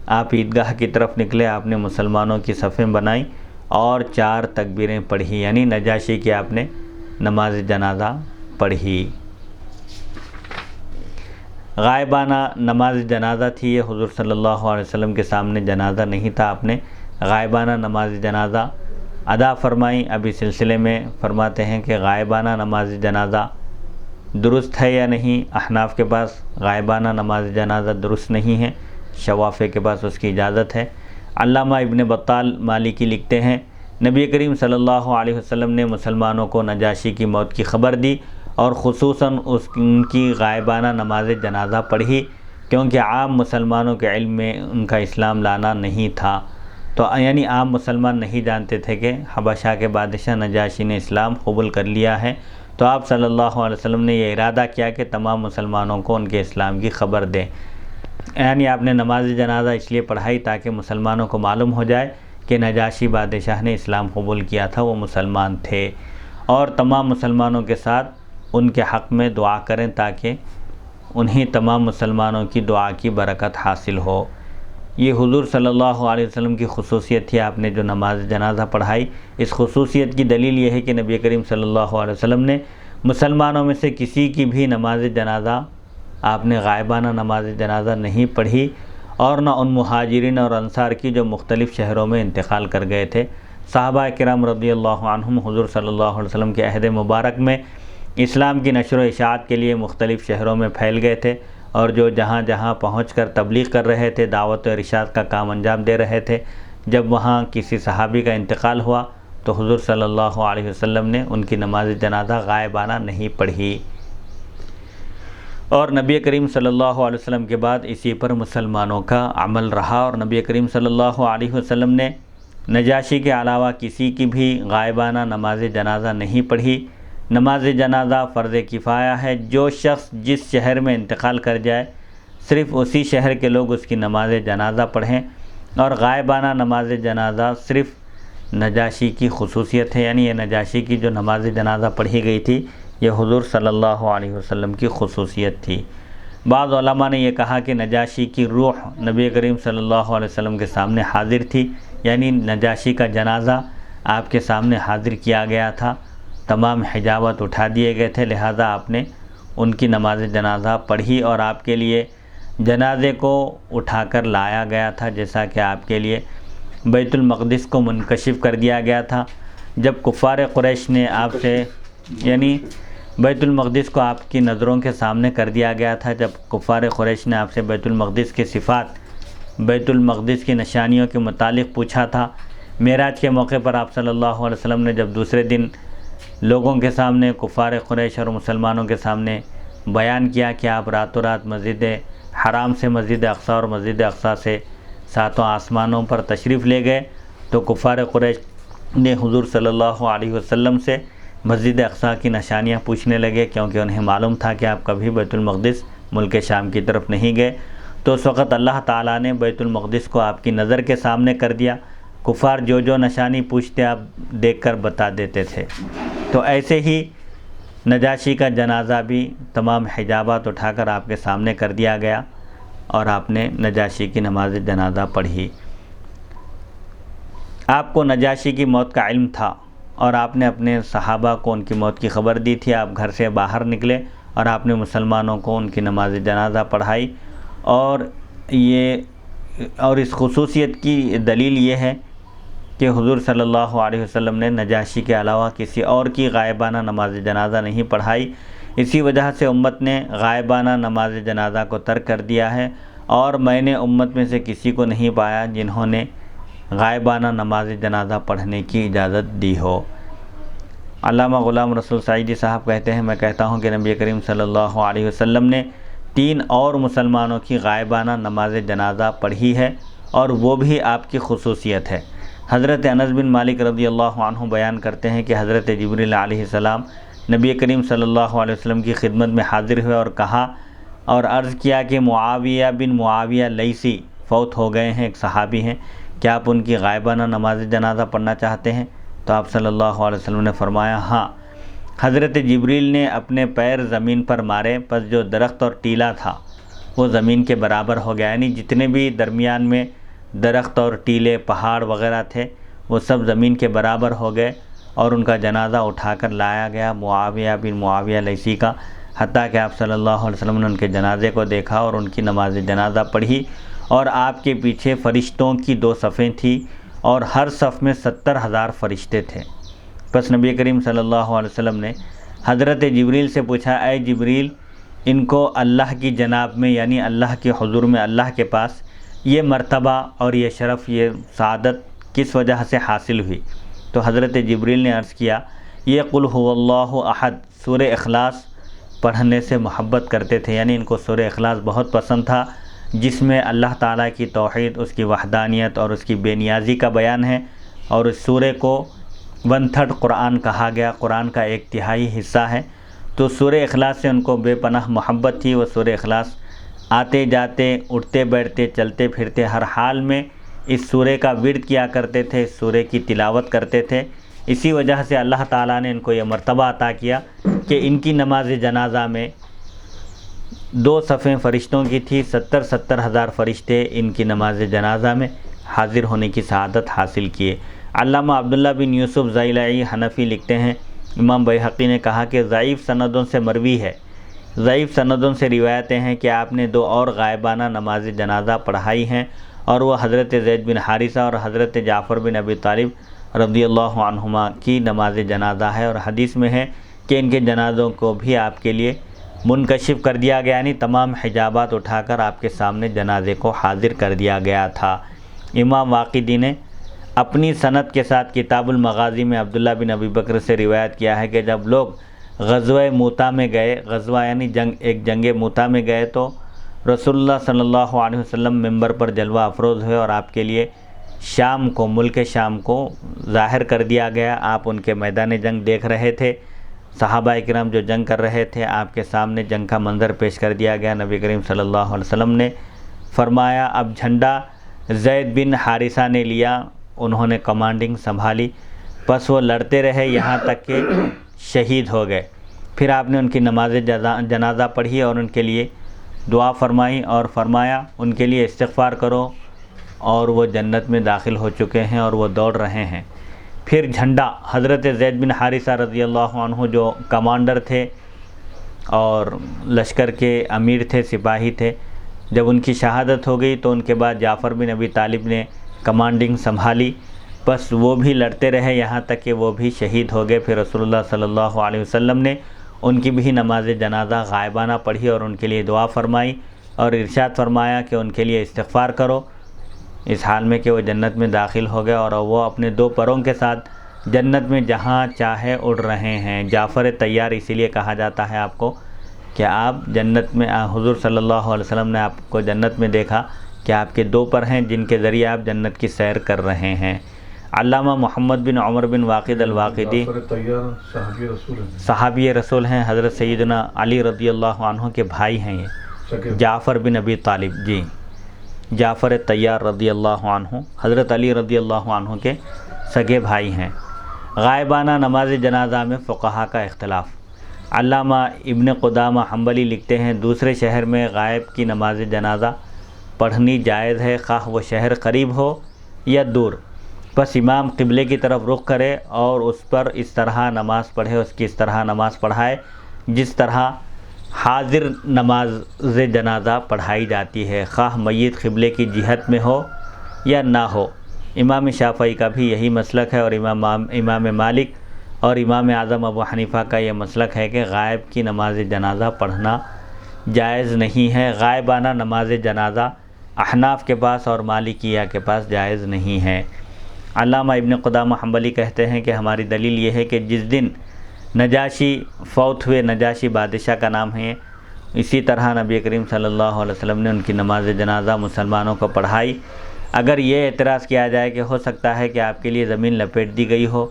S1: آپ عیدگاہ کی طرف نکلے، آپ نے مسلمانوں کی صفیں بنائیں اور 4 تکبیریں پڑھی، یعنی نجاشی کی آپ نے نماز جنازہ پڑھی۔ غائبانہ نماز جنازہ تھی، یہ حضور صلی اللہ علیہ وسلم کے سامنے جنازہ نہیں تھا، آپ نے غائبانہ نماز جنازہ ادا فرمائی۔ اب اس سلسلے میں فرماتے ہیں کہ غائبانہ نماز جنازہ درست ہے یا نہیں۔ احناف کے پاس غائبانہ نماز جنازہ درست نہیں ہے، شوافے کے پاس اس کی اجازت ہے۔ علامہ ابن بطال مالکی لکھتے ہیں نبی کریم صلی اللہ علیہ وسلم نے مسلمانوں کو نجاشی کی موت کی خبر دی اور خصوصاً ان کی غائبانہ نماز جنازہ پڑھی، کیونکہ عام مسلمانوں کے علم میں ان کا اسلام لانا نہیں تھا، تو یعنی عام مسلمان نہیں جانتے تھے کہ حبشہ کے بادشاہ نجاشی نے اسلام قبول کر لیا ہے، تو آپ صلی اللہ علیہ وسلم نے یہ ارادہ کیا کہ تمام مسلمانوں کو ان کے اسلام کی خبر دیں، یعنی آپ نے نماز جنازہ اس لیے پڑھائی تاکہ مسلمانوں کو معلوم ہو جائے کہ نجاشی بادشاہ نے اسلام قبول کیا تھا، وہ مسلمان تھے، اور تمام مسلمانوں کے ساتھ ان کے حق میں دعا کریں تاکہ انہیں تمام مسلمانوں کی دعا کی برکت حاصل ہو۔ یہ حضور صلی اللہ علیہ وسلم کی خصوصیت تھی، آپ نے جو نماز جنازہ پڑھائی، اس خصوصیت کی دلیل یہ ہے کہ نبی کریم صلی اللہ علیہ وسلم نے مسلمانوں میں سے کسی کی بھی نماز جنازہ، آپ نے غائبانہ نماز جنازہ نہیں پڑھی، اور نہ ان مہاجرین اور انصار کی جو مختلف شہروں میں انتقال کر گئے تھے۔ صحابہ کرام رضی اللہ عنہم حضور صلی اللہ علیہ وسلم کے عہد مبارک میں اسلام کی نشر و اشاعت کے لیے مختلف شہروں میں پھیل گئے تھے، اور جو جہاں جہاں پہنچ کر تبلیغ کر رہے تھے، دعوت و ارشاد کا کام انجام دے رہے تھے۔ جب وہاں کسی صحابی کا انتقال ہوا تو حضور صلی اللہ علیہ وسلم نے ان کی نماز جنازہ غائبانہ نہیں پڑھی، اور نبی کریم صلی اللہ علیہ وسلم کے بعد اسی پر مسلمانوں کا عمل رہا، اور نبی کریم صلی اللہ علیہ وسلم نے نجاشی کے علاوہ کسی کی بھی غائبانہ نماز جنازہ نہیں پڑھی۔ نماز جنازہ فرض کفایہ ہے، جو شخص جس شہر میں انتقال کر جائے صرف اسی شہر کے لوگ اس کی نماز جنازہ پڑھیں، اور غائبانہ نماز جنازہ صرف نجاشی کی خصوصیت ہے، یعنی یہ نجاشی کی جو نماز جنازہ پڑھی گئی تھی یہ حضور صلی اللہ علیہ وسلم کی خصوصیت تھی۔ بعض علماء نے یہ کہا کہ نجاشی کی روح نبی کریم صلی اللہ علیہ وسلم کے سامنے حاضر تھی، یعنی نجاشی کا جنازہ آپ کے سامنے حاضر کیا گیا تھا، تمام حجابات اٹھا دیے گئے تھے، لہذا آپ نے ان کی نماز جنازہ پڑھی، اور آپ کے لیے جنازے کو اٹھا کر لایا گیا تھا، جیسا کہ آپ کے لیے بیت المقدس کو منکشف کر دیا گیا تھا۔ جب کفار قریش نے آپ سے، یعنی بیت المقدس کو آپ کی نظروں کے سامنے کر دیا گیا تھا، جب کفار قریش نے آپ سے بیت المقدس کے صفات، بیت المقدس کی نشانیوں کے متعلق پوچھا تھا، معراج کے موقع پر آپ صلی اللہ علیہ وسلم نے جب دوسرے دن لوگوں کے سامنے، کفار قریش اور مسلمانوں کے سامنے بیان کیا کہ آپ راتوں رات مسجد حرام سے مسجد اقصی اور مسجد اقصی سے 7 آسمانوں پر تشریف لے گئے، تو کفار قریش نے حضور صلی اللہ علیہ وسلم سے مسجد اقصی کی نشانیاں پوچھنے لگے، کیونکہ انہیں معلوم تھا کہ آپ کبھی بیت المقدس ملک شام کی طرف نہیں گئے۔ تو اس وقت اللہ تعالیٰ نے بیت المقدس کو آپ کی نظر کے سامنے کر دیا، کفار جو جو نشانی پوچھتے آپ دیکھ کر بتا دیتے تھے۔ تو ایسے ہی نجاشی کا جنازہ بھی تمام حجابات اٹھا کر آپ کے سامنے کر دیا گیا اور آپ نے نجاشی کی نماز جنازہ پڑھی۔ آپ کو نجاشی کی موت کا علم تھا اور آپ نے اپنے صحابہ کو ان کی موت کی خبر دی تھی۔ آپ گھر سے باہر نکلے اور آپ نے مسلمانوں کو ان کی نماز جنازہ پڑھائی، اور اس خصوصیت کی دلیل یہ ہے کہ حضور صلی اللہ علیہ وسلم نے نجاشی کے علاوہ کسی اور کی غائبانہ نماز جنازہ نہیں پڑھائی۔ اسی وجہ سے امت نے غائبانہ نماز جنازہ کو ترک کر دیا ہے، اور میں نے امت میں سے کسی کو نہیں پایا جنہوں نے غائبانہ نماز جنازہ پڑھنے کی اجازت دی ہو۔ علامہ غلام رسول سعیدی صاحب کہتے ہیں، میں کہتا ہوں کہ نبی کریم صلی اللہ علیہ وسلم نے 3 اور مسلمانوں کی غائبانہ نماز جنازہ پڑھی ہے، اور وہ بھی آپ کی خصوصیت ہے۔ حضرت انس بن مالک رضی اللہ عنہ بیان کرتے ہیں کہ حضرت جبریل علیہ السلام نبی کریم صلی اللہ علیہ وسلم کی خدمت میں حاضر ہوئے اور کہا اور عرض کیا کہ معاویہ بن معاویہ لیثی فوت ہو گئے ہیں، ایک صحابی ہیں، کیا آپ ان کی غائبانہ نماز جنازہ پڑھنا چاہتے ہیں؟ تو آپ صلی اللہ علیہ وسلم نے فرمایا ہاں۔ حضرت جبریل نے اپنے پیر زمین پر مارے، پس جو درخت اور ٹیلا تھا وہ زمین کے برابر ہو گیا، یعنی جتنے بھی درمیان میں درخت اور ٹیلے پہاڑ وغیرہ تھے وہ سب زمین کے برابر ہو گئے، اور ان کا جنازہ اٹھا کر لایا گیا معاویہ بن معاویہ لیثی کا، حتیٰ کہ آپ صلی اللہ علیہ وسلم نے ان کے جنازے کو دیکھا اور ان کی نماز جنازہ پڑھی، اور آپ کے پیچھے فرشتوں کی 2 صفیں تھیں اور ہر صف میں 70,000 فرشتے تھے۔ پس نبی کریم صلی اللہ علیہ وسلم نے حضرت جبریل سے پوچھا، اے جبریل، ان کو اللہ کی جناب میں یعنی اللہ کے حضور میں، اللہ کے پاس یہ مرتبہ اور یہ شرف، یہ سعادت کس وجہ سے حاصل ہوئی؟ تو حضرت جبریل نے عرض کیا، یہ قل هو اللہ احد سورہ اخلاص پڑھنے سے محبت کرتے تھے، یعنی ان کو سورہ اخلاص بہت پسند تھا، جس میں اللہ تعالیٰ کی توحید، اس کی وحدانیت اور اس کی بے نیازی کا بیان ہے، اور اس سورہ کو 1/3 قرآن کہا گیا، قرآن کا 1/3 حصہ ہے۔ تو سورہ اخلاص سے ان کو بے پناہ محبت تھی۔ وہ سورہ اخلاص آتے جاتے، اٹھتے بیٹھتے، چلتے پھرتے، ہر حال میں اس سورہ کا ورد کیا کرتے تھے، اس سورہ کی تلاوت کرتے تھے۔ اسی وجہ سے اللہ تعالیٰ نے ان کو یہ مرتبہ عطا کیا کہ ان کی نماز جنازہ میں 2 صفیں فرشتوں کی تھی، 70,000 فرشتے ان کی نماز جنازہ میں حاضر ہونے کی سعادت حاصل کیے۔ علامہ عبداللہ بن یوسف زیلعی حنفی لکھتے ہیں، امام بیہقی نے کہا کہ ضعیف سندوں سے مروی ہے، ضعیف سندوں سے روایتیں ہیں کہ آپ نے 2 اور غائبانہ نماز جنازہ پڑھائی ہیں، اور وہ حضرت زید بن حارثہ اور حضرت جعفر بن ابی طالب رضی اللہ عنہما کی نماز جنازہ ہے، اور حدیث میں ہے کہ ان کے جنازوں کو بھی آپ کے لیے منکشف کر دیا گیا، یعنی تمام حجابات اٹھا کر آپ کے سامنے جنازے کو حاضر کر دیا گیا تھا۔ امام واقدی نے اپنی سند کے ساتھ کتاب المغازی میں عبداللہ بن ابی بکر سے روایت کیا ہے کہ جب لوگ غزوہ موتا میں گئے، غزوہ یعنی ایک جنگ موتا میں گئے، تو رسول اللہ صلی اللہ علیہ وسلم ممبر پر جلوہ افروز ہوئے اور آپ کے لیے شام کو، ملک شام کو ظاہر کر دیا گیا۔ آپ ان کے میدان جنگ دیکھ رہے تھے، صحابہ اکرام جو جنگ کر رہے تھے، آپ کے سامنے جنگ کا منظر پیش کر دیا گیا۔ نبی کریم صلی اللہ علیہ وسلم نے فرمایا اب جھنڈا زید بن حارثہ نے لیا، انہوں نے کمانڈنگ سنبھالی، پس وہ لڑتے رہے یہاں تک کہ شہید ہو گئے۔ پھر آپ نے ان کی نماز جنازہ پڑھی اور ان کے لیے دعا فرمائی اور فرمایا ان کے لیے استغفار کرو، اور وہ جنت میں داخل ہو چکے ہیں اور وہ دوڑ رہے ہیں۔ پھر جھنڈا حضرت زید بن حارثہ رضی اللہ عنہ جو کمانڈر تھے اور لشکر کے امیر تھے، سپاہی تھے، جب ان کی شہادت ہو گئی تو ان کے بعد جعفر بن ابی طالب نے کمانڈنگ سنبھالی، بس وہ بھی لڑتے رہے یہاں تک کہ وہ بھی شہید ہو گئے۔ پھر رسول اللہ صلی اللہ علیہ وسلم نے ان کی بھی نماز جنازہ غائبانہ پڑھی اور ان کے لیے دعا فرمائی اور ارشاد فرمایا کہ ان کے لیے استغفار کرو، اس حال میں کہ وہ جنت میں داخل ہو گئے اور وہ اپنے 2 پروں کے ساتھ جنت میں جہاں چاہے اڑ رہے ہیں۔ جعفر طیار اسی لیے کہا جاتا ہے آپ کو کہ آپ جنت میں، حضور صلی اللہ علیہ وسلم نے آپ کو جنت میں دیکھا کہ آپ کے 2 پر ہیں جن کے ذریعے آپ جنت کی سیر کر رہے ہیں۔ علامہ محمد بن عمر بن واقد الواقدی صحابی رسول ہیں، حضرت سیدنا علی رضی اللہ عنہ کے بھائی ہیں، یہ جعفر بن ابی طالب، جی جعفر طیار رضی اللہ عنہ حضرت علی رضی اللہ عنہ کے سگے بھائی ہیں۔ غائبانہ نماز جنازہ میں فقہا کا اختلاف۔ علامہ ابن قدامہ حنبلی لکھتے ہیں دوسرے شہر میں غائب کی نماز جنازہ پڑھنی جائز ہے، خواہ وہ شہر قریب ہو یا دور، بس امام قبلے کی طرف رخ کرے اور اس پر اس طرح نماز پڑھے، اس کی اس طرح نماز پڑھائے جس طرح حاضر نماز جنازہ پڑھائی جاتی ہے، خواہ میت قبلے کی جہت میں ہو یا نہ ہو۔ امام شافعی کا بھی یہی مسلک ہے، اور امام مالک اور امام اعظم ابو حنیفہ کا یہ مسلک ہے کہ غائب کی نماز جنازہ پڑھنا جائز نہیں ہے۔ غائبانہ نماز جنازہ احناف کے پاس اور مالکیہ کے پاس جائز نہیں ہے۔ علامہ ابن قدامہ حنبلی کہتے ہیں کہ ہماری دلیل یہ ہے کہ جس دن نجاشی فوت ہوئے، نجاشی بادشاہ کا نام ہے، اسی طرح نبی کریم صلی اللہ علیہ وسلم نے ان کی نماز جنازہ مسلمانوں کو پڑھائی۔ اگر یہ اعتراض کیا جائے کہ ہو سکتا ہے کہ آپ کے لیے زمین لپیٹ دی گئی ہو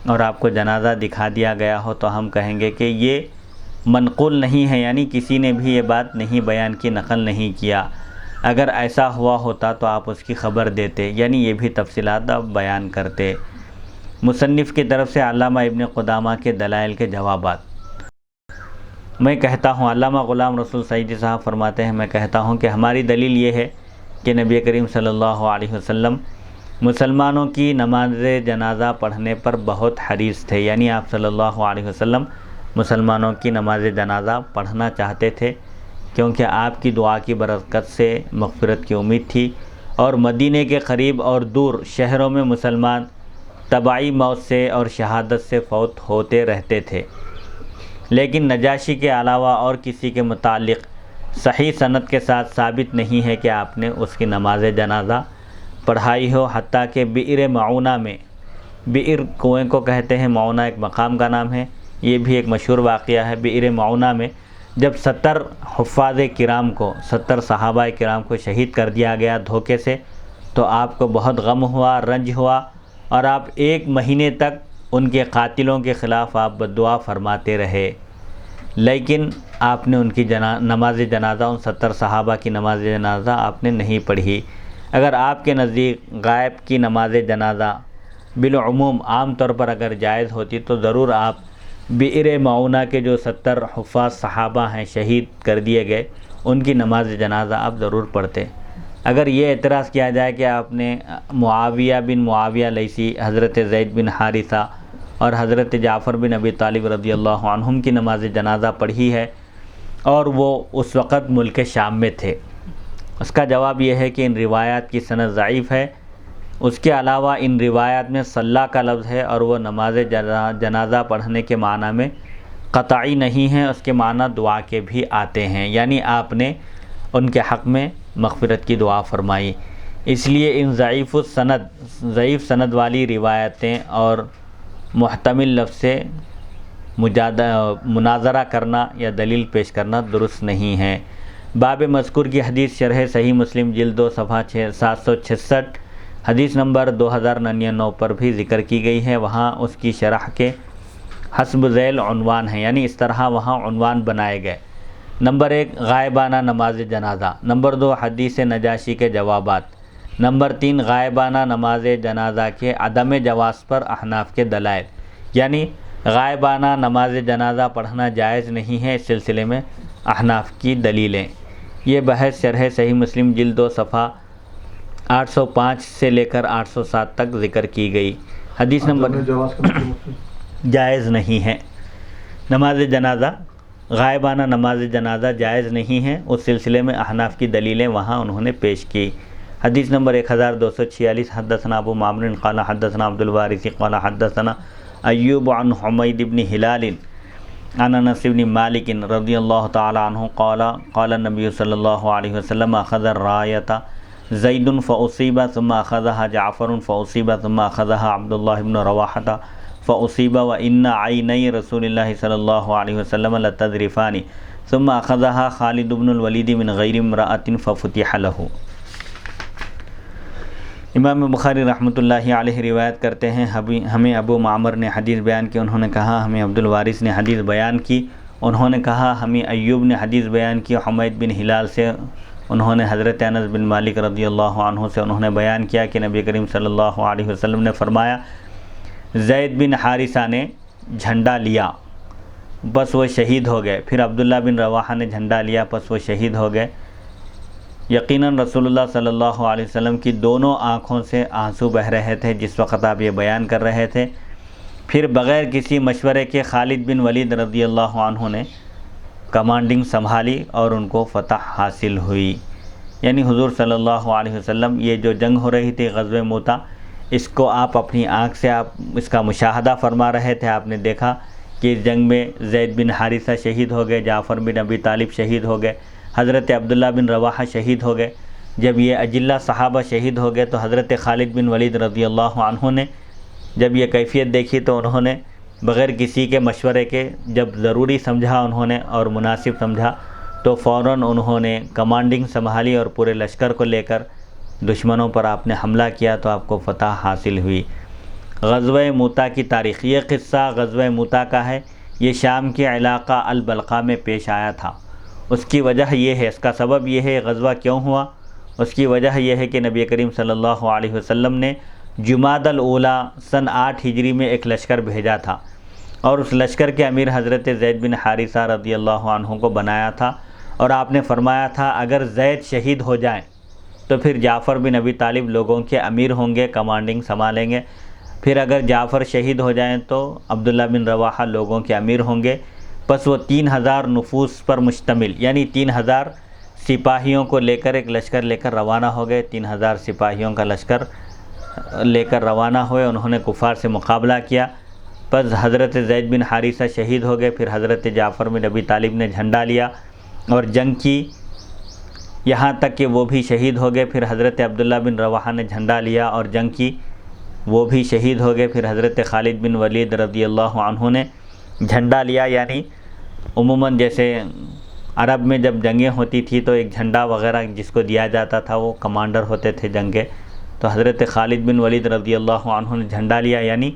S1: اور آپ کو جنازہ دکھا دیا گیا ہو، تو ہم کہیں گے کہ یہ منقول نہیں ہے، یعنی کسی نے بھی یہ بات نہیں بیان کی، نقل نہیں کیا۔ اگر ایسا ہوا ہوتا تو آپ اس کی خبر دیتے، یعنی یہ بھی تفصیلات آپ بیان کرتے۔ مصنف کی طرف سے علامہ ابن قدامہ کے دلائل کے جوابات۔ میں کہتا ہوں، علامہ غلام رسول سعیدی صاحب فرماتے ہیں، میں کہتا ہوں کہ ہماری دلیل یہ ہے کہ نبی کریم صلی اللہ علیہ وسلم مسلمانوں کی نماز جنازہ پڑھنے پر بہت حریص تھے، یعنی آپ صلی اللہ علیہ وسلم مسلمانوں کی نماز جنازہ پڑھنا چاہتے تھے، کیونکہ آپ کی دعا کی برکت سے مغفرت کی امید تھی، اور مدینے کے قریب اور دور شہروں میں مسلمان طبعی موت سے اور شہادت سے فوت ہوتے رہتے تھے، لیکن نجاشی کے علاوہ اور کسی کے متعلق صحیح سند کے ساتھ ثابت نہیں ہے کہ آپ نے اس کی نماز جنازہ پڑھائی ہو، حتیٰ کہ بئر معونہ میں، بئر کنویں کو کہتے ہیں، معونہ ایک مقام کا نام ہے، یہ بھی ایک مشہور واقعہ ہے۔ بئر معونہ میں جب 70 حفاظ کرام کو، 70 صحابہ کرام کو شہید کر دیا گیا دھوکے سے، تو آپ کو بہت غم ہوا، رنج ہوا، اور آپ 1 مہینے تک ان کے قاتلوں کے خلاف آپ بددعا فرماتے رہے، لیکن آپ نے ان کی نماز جنازہ، ان 70 صحابہ کی نماز جنازہ آپ نے نہیں پڑھی۔ اگر آپ کے نزدیک غائب کی نماز جنازہ بالعموم عام طور پر اگر جائز ہوتی تو ضرور آپ بئر معونہ کے جو 70 حفاظ صحابہ ہیں شہید کر دیے گئے، ان کی نماز جنازہ آپ ضرور پڑھتے۔ اگر یہ اعتراض کیا جائے کہ آپ نے معاویہ بن معاویہ لیثی، حضرت زید بن حارثہ اور حضرت جعفر بن ابی طالب رضی اللہ عنہم کی نماز جنازہ پڑھی ہے اور وہ اس وقت ملک شام میں تھے، اس کا جواب یہ ہے کہ ان روایات کی سند ضعیف ہے۔ اس کے علاوہ ان روایات میں صلی کا لفظ ہے اور وہ نماز جنازہ پڑھنے کے معنی میں قطعی نہیں ہے، اس کے معنی دعا کے بھی آتے ہیں، یعنی آپ نے ان کے حق میں مغفرت کی دعا فرمائی۔ اس لیے ان ضعیف سند والی روایتیں اور محتمل لفظ سے مناظرہ کرنا یا دلیل پیش کرنا درست نہیں ہے۔ باب مذکور کی حدیث شرح صحیح مسلم جلد 2 صفحہ 766 حدیث نمبر 2099 پر بھی ذکر کی گئی ہے، وہاں اس کی شرح کے حسب ذیل عنوان ہیں، یعنی اس طرح وہاں عنوان بنائے گئے۔ نمبر 1 غائبانہ نماز جنازہ، نمبر 2 حدیث نجاشی کے جوابات، نمبر 3 غائبانہ نماز جنازہ کے عدم جواز پر احناف کے دلائل، یعنی غائبانہ نماز جنازہ پڑھنا جائز نہیں ہے، اس سلسلے میں احناف کی دلیلیں۔ یہ بحث شرح صحیح مسلم جلد 2 صفحہ 805 سے لے کر 807 تک ذکر کی گئی۔ حدیث نمبر جائز نہیں ہے نماز جنازہ، غائبانہ نماز جنازہ جائز نہیں ہے، اس سلسلے میں احناف کی دلیلیں وہاں انہوں نے پیش کی۔ حدیث نمبر 1246 حدثنا ابو معمر قال حدثنا عبد الوارث قال حدثنا ایوب عن حمید بن ہلال عن انس بن مالک رضی اللہ تعالی عنہ قال قال النبی صلی اللہ علیہ وسلم اخذ الرایۃ زید فاصیب ثم اخذها جعفر فاصیب ثم اخذها عبد الله بن رواحہ فاصیب وان عینی رسول اللہ صلی اللہ علیہ وسلم لتذرفان ثم اخذها خالد بن الولید من غیر امرأۃ ففتح له۔ امام بخاری رحمۃ اللہ علیہ روایت کرتے ہیں، ہمیں ابو معمر نے حدیث بیان کی، انہوں نے کہا ہمیں عبد الوارث نے حدیث بیان کی، انہوں نے کہا ہمیں ایوب نے حدیث بیان کی، حمید بن ہلال سے انہوں نے حضرت انس بن مالک رضی اللہ عنہ سے انہوں نے بیان کیا کہ نبی کریم صلی اللہ علیہ وسلم نے فرمایا، زید بن حارثہ نے جھنڈا لیا بس وہ شہید ہو گئے۔ پھر عبداللہ بن رواحہ نے جھنڈا لیا، بس وہ شہید ہو گئے۔ یقیناً رسول اللہ صلی اللہ علیہ وسلم کی دونوں آنکھوں سے آنسو بہہ رہے تھے جس وقت آپ یہ بیان کر رہے تھے۔ پھر بغیر کسی مشورے کے خالد بن ولید رضی اللہ عنہ نے کمانڈنگ سنبھالی اور ان کو فتح حاصل ہوئی۔ یعنی حضور صلی اللہ علیہ وسلم یہ جو جنگ ہو رہی تھی غزوہ موتا، اس کو آپ اپنی آنکھ سے آپ اس کا مشاہدہ فرما رہے تھے۔ آپ نے دیکھا کہ اس جنگ میں زید بن حارثہ شہید ہو گئے، جعفر بن ابی طالب شہید ہو گئے، حضرت عبداللہ بن رواحہ شہید ہو گئے۔ جب یہ اجلہ صحابہ شہید ہو گئے تو حضرت خالد بن ولید رضی اللہ عنہ نے جب یہ کیفیت دیکھی تو انہوں نے بغیر کسی کے مشورے کے، جب ضروری سمجھا انہوں نے اور مناسب سمجھا، تو فوراً انہوں نے کمانڈنگ سنبھالی اور پورے لشکر کو لے کر دشمنوں پر آپ نے حملہ کیا تو آپ کو فتح حاصل ہوئی۔ غزوہ موتا کی تاریخ، یہ قصہ غزوہ موتا کا ہے۔ یہ شام کے علاقہ البلقا میں پیش آیا تھا۔ اس کی وجہ یہ ہے، اس کا سبب یہ ہے غزوہ کیوں ہوا، اس کی وجہ یہ ہے کہ نبی کریم صلی اللہ علیہ وسلم نے جمادی الاولیٰ سن 8 ہجری میں ایک لشکر بھیجا تھا اور اس لشکر کے امیر حضرت زید بن حارثہ رضی اللہ عنہ کو بنایا تھا، اور آپ نے فرمایا تھا اگر زید شہید ہو جائیں تو پھر جعفر بن ابی طالب لوگوں کے امیر ہوں گے، کمانڈنگ سنبھالیں گے، پھر اگر جعفر شہید ہو جائیں تو عبداللہ بن رواحہ لوگوں کے امیر ہوں گے۔ پس وہ 3000 نفوس پر مشتمل، یعنی 3000 سپاہیوں کو لے کر ایک لشکر لے کر روانہ ہو گئے۔ 3000 سپاہیوں کا لشکر لے کر روانہ ہوئے، انہوں نے کفار سے مقابلہ کیا۔ پس حضرت زید بن حارثہ شہید ہو گئے، پھر حضرت جعفر بن ابی طالب نے جھنڈا لیا اور جنگ کی، یہاں تک کہ وہ بھی شہید ہو گئے۔ پھر حضرت عبداللہ بن رواحہ نے جھنڈا لیا اور جنگ کی، وہ بھی شہید ہو گئے۔ پھر حضرت خالد بن ولید رضی اللہ عنہ نے جھنڈا لیا، یعنی عموماً جیسے عرب میں جب جنگیں ہوتی تھی تو ایک جھنڈا وغیرہ جس کو دیا جاتا تھا وہ کمانڈر ہوتے تھے جنگ کے، تو حضرت خالد بن ولید رضی اللہ عنہ نے جھنڈا لیا، یعنی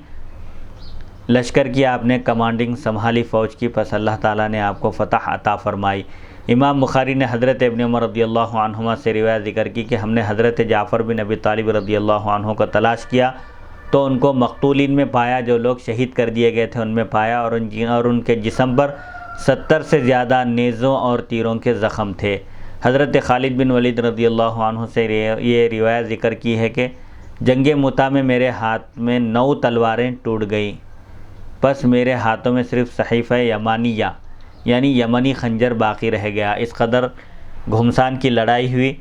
S1: لشکر کی آپ نے کمانڈنگ سنبھالی فوج کی، پس اللہ تعالیٰ نے آپ کو فتح عطا فرمائی۔ امام بخاری نے حضرت ابن عمر رضی اللہ عنہما سے روایت ذکر کی کہ ہم نے حضرت جعفر بن ابی طالب رضی اللہ عنہ کو تلاش کیا تو ان کو مقتولین میں پایا، جو لوگ شہید کر دیے گئے تھے ان میں پایا، اور ان کے جسم پر 70 سے زیادہ نیزوں اور تیروں کے زخم تھے۔ حضرت خالد بن ولید رضی اللہ عنہ سے یہ روایت ذکر کی ہے کہ جنگ موتا میں میرے ہاتھ میں 9 تلواریں ٹوٹ گئیں، پس میرے ہاتھوں میں صرف صحیفہ یمانیہ یعنی یمنی خنجر باقی رہ گیا۔ اس قدر گھمسان کی لڑائی ہوئی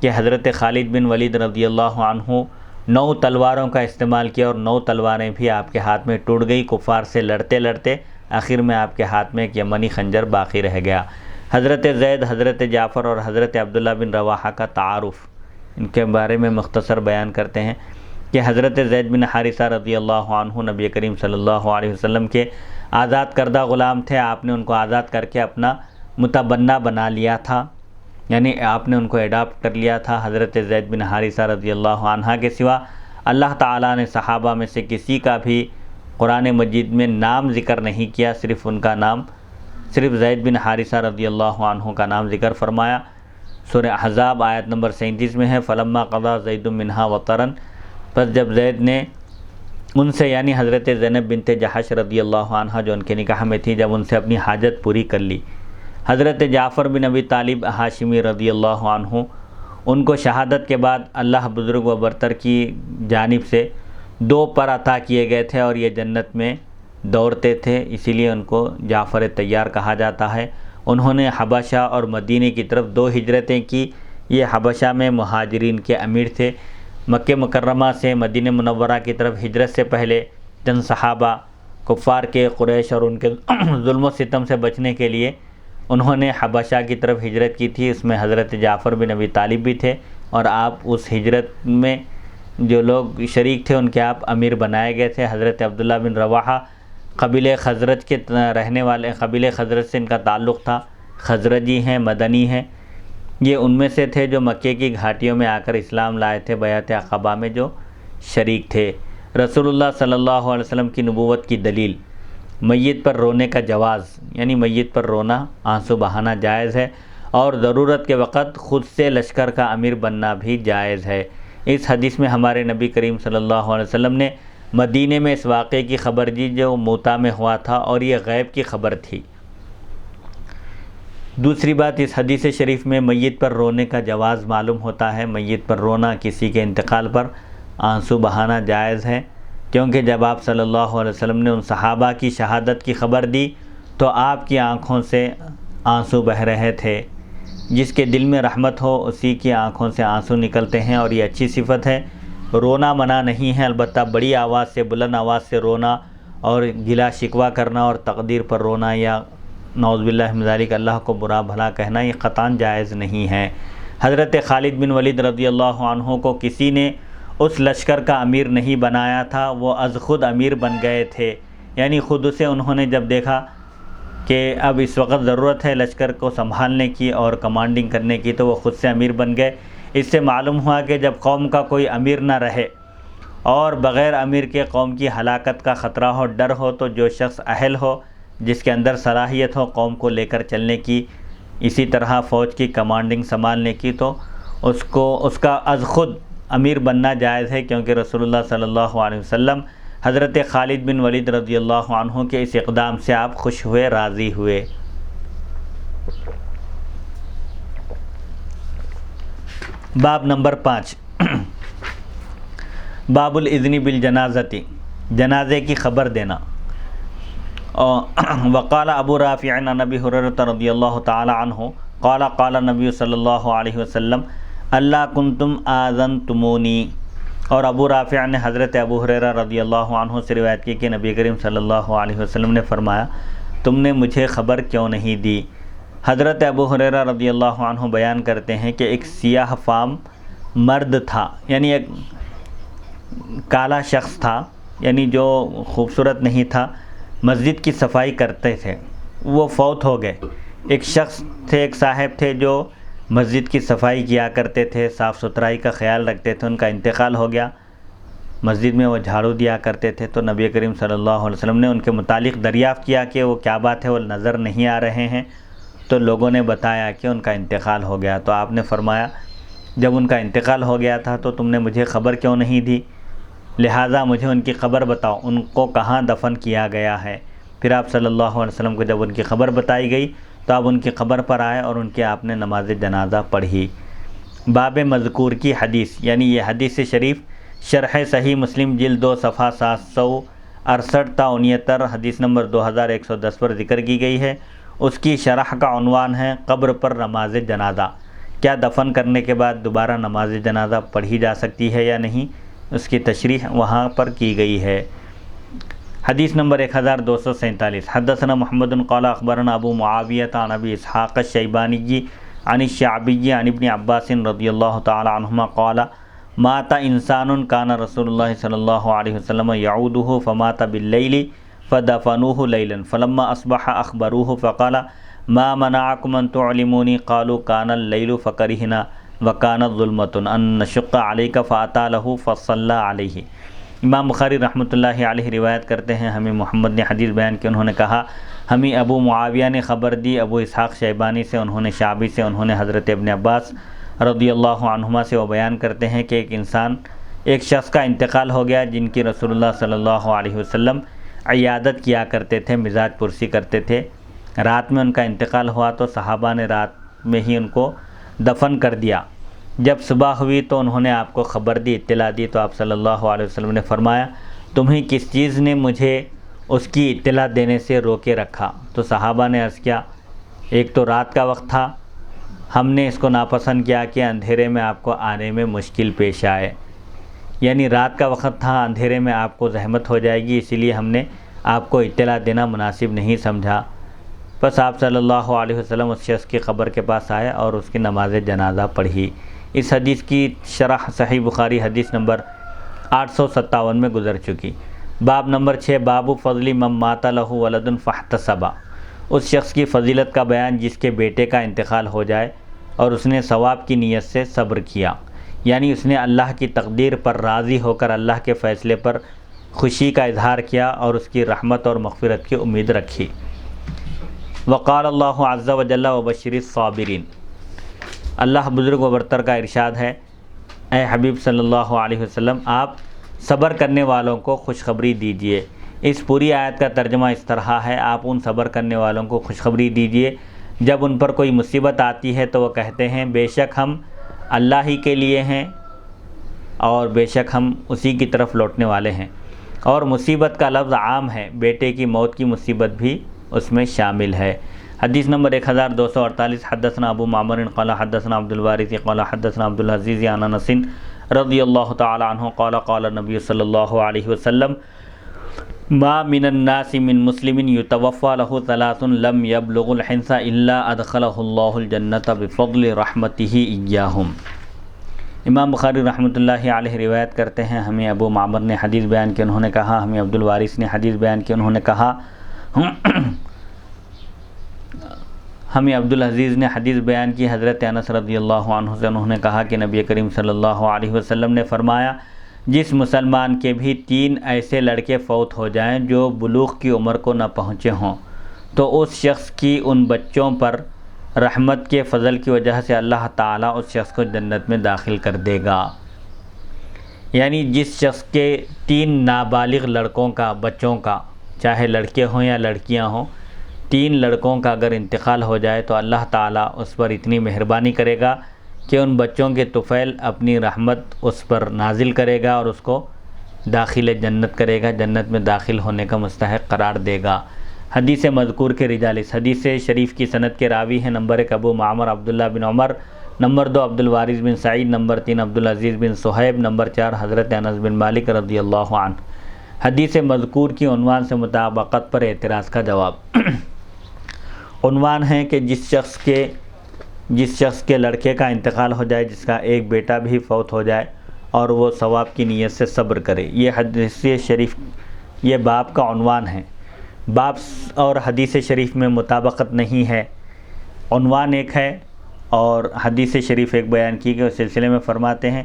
S1: کہ حضرت خالد بن ولید رضی اللہ عنہ 9 تلواروں کا استعمال کیا اور 9 تلواریں بھی آپ کے ہاتھ میں ٹوٹ گئی۔ کفار سے لڑتے لڑتے آخر میں آپ کے ہاتھ میں ایک یمنی خنجر باقی رہ گیا۔ حضرت زید، حضرت جعفر اور حضرت عبداللہ بن رواحہ کا تعارف، ان کے بارے میں مختصر بیان کرتے ہیں کہ حضرت زید بن حارثہ رضی اللہ عنہ نبی کریم صلی اللہ علیہ وسلم کے آزاد کردہ غلام تھے۔ آپ نے ان کو آزاد کر کے اپنا متبنہ بنا لیا تھا، یعنی آپ نے ان کو اڈاپٹ کر لیا تھا۔ حضرت زید بن حارثہ رضی اللہ عنہ کے سوا اللہ تعالیٰ نے صحابہ میں سے کسی کا بھی قرآن مجید میں نام ذکر نہیں کیا، صرف ان کا نام، صرف زید بن حارثہ رضی اللہ عنہ کا نام ذکر فرمایا۔ سورہ احزاب آیت نمبر 37 میں ہے فلما قضا زید منہا وطرا، پس جب زید نے ان سے یعنی حضرت زینب بنت جحش رضی اللہ عنہ جو ان کے نکاح میں تھی، جب ان سے اپنی حاجت پوری کر لی۔ حضرت جعفر بن ابی طالب ہاشمی رضی اللہ عنہ، ان کو شہادت کے بعد اللہ بزرگ و برتر کی جانب سے 2 پر عطا کیے گئے تھے اور یہ جنت میں دوڑتے تھے، اسی لیے ان کو جعفر طیار کہا جاتا ہے۔ انہوں نے حبشہ اور مدینے کی طرف 2 ہجرتیں کی۔ یہ حبشہ میں مہاجرین کے امیر تھے۔ مکہ مکرمہ سے مدینہ منورہ کی طرف ہجرت سے پہلے چند صحابہ کفار کے قریش اور ان کے ظلم و ستم سے بچنے کے لیے انہوں نے حبشہ کی طرف ہجرت کی تھی۔ اس میں حضرت جعفر بن ابی طالب بھی تھے، اور آپ اس ہجرت میں جو لوگ شریک تھے ان کے آپ امیر بنائے گئے تھے۔ حضرت عبداللہ بن رواحہ قبیلہ خزرج کے رہنے والے، قبیلہ خزرج سے ان کا تعلق تھا، خزرجی ہیں، مدنی ہیں۔ یہ ان میں سے تھے جو مکے کی گھاٹیوں میں آ کر اسلام لائے تھے، بیعت عقبہ میں جو شریک تھے۔ رسول اللہ صلی اللہ علیہ وسلم کی نبوت کی دلیل، میت پر رونے کا جواز، یعنی میت پر رونا، آنسو بہانا جائز ہے، اور ضرورت کے وقت خود سے لشکر کا امیر بننا بھی جائز ہے۔ اس حدیث میں ہمارے نبی کریم صلی اللہ علیہ وسلم نے مدینے میں اس واقعے کی خبر دی جو موتا میں ہوا تھا، اور یہ غیب کی خبر تھی۔ دوسری بات، اس حدیث شریف میں میت پر رونے کا جواز معلوم ہوتا ہے۔ میت پر رونا، کسی کے انتقال پر آنسو بہانا جائز ہے، کیونکہ جب آپ صلی اللہ علیہ وسلم نے ان صحابہ کی شہادت کی خبر دی تو آپ کی آنکھوں سے آنسو بہہ رہے تھے۔ جس کے دل میں رحمت ہو اسی کی آنکھوں سے آنسو نکلتے ہیں، اور یہ اچھی صفت ہے۔ رونا منع نہیں ہے، البتہ بڑی آواز سے، بلند آواز سے رونا اور گلا شکوہ کرنا اور تقدیر پر رونا یا نعوذ باللہ من ذالک اللہ کو برا بھلا کہنا، یہ قطعاً جائز نہیں ہے۔ حضرت خالد بن ولید رضی اللہ عنہ کو کسی نے اس لشکر کا امیر نہیں بنایا تھا، وہ از خود امیر بن گئے تھے، یعنی خود سے انہوں نے جب دیکھا کہ اب اس وقت ضرورت ہے لشکر کو سنبھالنے کی اور کمانڈنگ کرنے کی، تو وہ خود سے امیر بن گئے۔ اس سے معلوم ہوا کہ جب قوم کا کوئی امیر نہ رہے اور بغیر امیر کے قوم کی ہلاکت کا خطرہ ہو، ڈر ہو، تو جو شخص اہل ہو، جس کے اندر صلاحیت ہو قوم کو لے کر چلنے کی، اسی طرح فوج کی کمانڈنگ سنبھالنے کی، تو اس کا از خود امیر بننا جائز ہے، کیونکہ رسول اللہ صلی اللہ علیہ وسلم حضرت خالد بن ولید رضی اللہ عنہ کے اس اقدام سے آپ خوش ہوئے، راضی ہوئے۔ باب نمبر 5، باب الاذن بالجنازتی، جنازے کی خبر دینا۔ وقال ابو رافع عن ابی ہریرہ رضی اللہ تعالی عنہ قال قال نبی صلی اللہ علیہ وسلم اللہ کنتم آذنتمونی، اور ابو رافع نے حضرت ابو ہریرہ رضی اللہ عنہ سے روایت کی کہ نبی کریم صلی اللہ علیہ وسلم نے فرمایا تم نے مجھے خبر کیوں نہیں دی۔ حضرت ابو ہریرہ رضی اللہ عنہ بیان کرتے ہیں کہ ایک سیاہ فام مرد تھا، یعنی ایک کالا شخص تھا، یعنی جو خوبصورت نہیں تھا، مسجد کی صفائی کرتے تھے، وہ فوت ہو گئے۔ ایک شخص تھے، ایک صاحب تھے جو مسجد کی صفائی کیا کرتے تھے، صاف ستھرائی کا خیال رکھتے تھے، ان کا انتقال ہو گیا۔ مسجد میں وہ جھاڑو دیا کرتے تھے، تو نبی کریم صلی اللہ علیہ وسلم نے ان کے متعلق دریافت کیا کہ وہ کیا بات ہے، وہ نظر نہیں آ رہے ہیں، تو لوگوں نے بتایا کہ ان کا انتقال ہو گیا۔ تو آپ نے فرمایا جب ان کا انتقال ہو گیا تھا تو تم نے مجھے خبر کیوں نہیں دی، لہٰذا مجھے ان کی خبر بتاؤ، ان کو کہاں دفن کیا گیا ہے۔ پھر آپ صلی اللہ علیہ وسلم کو جب ان کی خبر بتائی گئی تو آپ ان کی خبر پر آئے اور ان کی آپ نے نماز جنازہ پڑھی۔ باب مذکور کی حدیث، یعنی یہ حدیث شریف شرح صحیح مسلم جلد 2 صفحہ 768 تا 69 حدیث نمبر 2110 پر ذکر کی گئی ہے۔ اس کی شرح کا عنوان ہے قبر پر نماز جنازہ، کیا دفن کرنے کے بعد دوبارہ نماز جنازہ پڑھی جا سکتی ہے یا نہیں، اس کی تشریح وہاں پر کی گئی ہے۔ حدیث نمبر 1247، حدثنا محمد قال اخبرنا ابو معاویہ عن ابی اسحاق الشیبانی عن الشعبی عن ابن عباس رضی اللہ تعالی عنہما قال مات انسان کان رسول اللہ صلی اللہ علیہ وسلم یعودہ فمات باللیل فدفنوه لیلا فلما اصبح اخبروه فقال ما منعکم ان تعلمونی قالوا کان اللیل فکرہنا وکانت ظلمۃ ان نشق علیک فاتی لہ فصلی علیہ۔ امام بخاری رحمۃ اللہ علیہ روایت کرتے ہیں، ہمیں محمد نے حدیث بیان کی، انہوں نے کہا ہمیں ابو معاویہ نے خبر دی، ابو اسحاق شیبانی سے، انہوں نے شعبی سے، انہوں نے حضرت ابن عباس رضی اللہ عنہما سے، وہ بیان کرتے ہیں کہ ایک شخص کا انتقال ہو گیا جن کی رسول اللہ صلی اللہ علیہ وسلم عیادت کیا کرتے تھے، مزاج پرسی کرتے تھے۔ رات میں ان کا انتقال ہوا تو صحابہ نے رات میں ہی ان کو دفن کر دیا۔ جب صبح ہوئی تو انہوں نے آپ کو خبر دی، اطلاع دی، تو آپ صلی اللہ علیہ وسلم نے فرمایا تمہیں کس چیز نے مجھے اس کی اطلاع دینے سے روکے رکھا؟ تو صحابہ نے عرض کیا ایک تو رات کا وقت تھا، ہم نے اس کو ناپسند کیا کہ اندھیرے میں آپ کو آنے میں مشکل پیش آئے، یعنی رات کا وقت تھا، اندھیرے میں آپ کو زحمت ہو جائے گی، اسی لیے ہم نے آپ کو اطلاع دینا مناسب نہیں سمجھا۔ بس آپ صلی اللہ علیہ وسلم اس شخص کی قبر کے پاس آئے اور اس کی نماز جنازہ پڑھی۔ اس حدیث کی شرح صحیح بخاری حدیث نمبر 857 میں گزر چکی۔ باب نمبر 6، باب فضل من مات لہ ولد فاحتسب، اس شخص کی فضیلت کا بیان جس کے بیٹے کا انتقال ہو جائے اور اس نے ثواب کی نیت سے صبر کیا، یعنی اس نے اللہ کی تقدیر پر راضی ہو کر اللہ کے فیصلے پر خوشی کا اظہار کیا اور اس کی رحمت اور مغفرت کی امید رکھی۔ وقال اللہ عز وجل وبشر الصابرین، اللہ بزرگ و برتر کا ارشاد ہے، اے حبیب صلی اللہ علیہ وسلم آپ صبر کرنے والوں کو خوشخبری دیجیے۔ اس پوری آیت کا ترجمہ اس طرح ہے، آپ ان صبر کرنے والوں کو خوشخبری دیجیے جب ان پر کوئی مصیبت آتی ہے تو وہ کہتے ہیں بے شک ہم اللہ ہی کے لیے ہیں اور بے شک ہم اسی کی طرف لوٹنے والے ہیں۔ اور مصیبت کا لفظ عام ہے، بیٹے کی موت کی مصیبت بھی اس میں شامل ہے۔ حدیث نمبر 1248، حدثنا ابو معمر قال حدثنا عبد الوارث قال حدثنا عبد العزیز عن انس رضی اللہ تعالی عنہ قال قال النبی صلی اللہ علیہ وسلم ما من الناس من مسلم يتوفى له ثلاث لم يبلغ الحنث الا ادخله الله الجنة بفضل رحمته اياهم۔ امام بخاری رحمۃ اللہ علیہ روایت کرتے ہیں، ہمیں ابو معمر نے حدیث بیان کی، انہوں نے کہا ہمیں عبد الوارث نے حدیث بیان کی، انہوں نے کہا ہمیں عبد العزیز نے حدیث بیان کی حضرت انس رضی اللہ عنہ سے، انہوں نے کہا کہ نبی کریم صلی اللہ علیہ وسلم نے فرمایا جس مسلمان کے بھی 3 ایسے لڑکے فوت ہو جائیں جو بلوغ کی عمر کو نہ پہنچے ہوں تو اس شخص کی ان بچوں پر رحمت کے فضل کی وجہ سے اللہ تعالیٰ اس شخص کو جنت میں داخل کر دے گا۔ یعنی جس شخص کے 3 نابالغ لڑکوں کا، بچوں کا، چاہے لڑکے ہوں یا لڑکیاں ہوں، 3 لڑکوں کا اگر انتقال ہو جائے تو اللہ تعالیٰ اس پر اتنی مہربانی کرے گا کہ ان بچوں کے طفیل اپنی رحمت اس پر نازل کرے گا اور اس کو داخل جنت کرے گا، جنت میں داخل ہونے کا مستحق قرار دے گا۔ حدیث مذکور کے رجال، اس حدیث شریف کی سند کے راوی ہیں نمبر 1 ابو معمر عبداللہ بن عمر، نمبر 2 عبد الوارث بن سعید، نمبر 3 عبد العزیز بن صہیب، نمبر 4 حضرت انس بن مالک رضی اللہ عنہ۔ حدیث مذکور کی عنوان سے مطابقت پر اعتراض کا جواب۔ عنوان ہے کہ جس شخص کے لڑکے کا انتقال ہو جائے، جس کا ایک بیٹا بھی فوت ہو جائے اور وہ ثواب کی نیت سے صبر کرے، یہ حدیث شریف، یہ باب کا عنوان ہے۔ باب اور حدیث شریف میں مطابقت نہیں ہے، عنوان ایک ہے اور حدیث شریف ایک بیان کی گئی، اس سلسلے میں فرماتے ہیں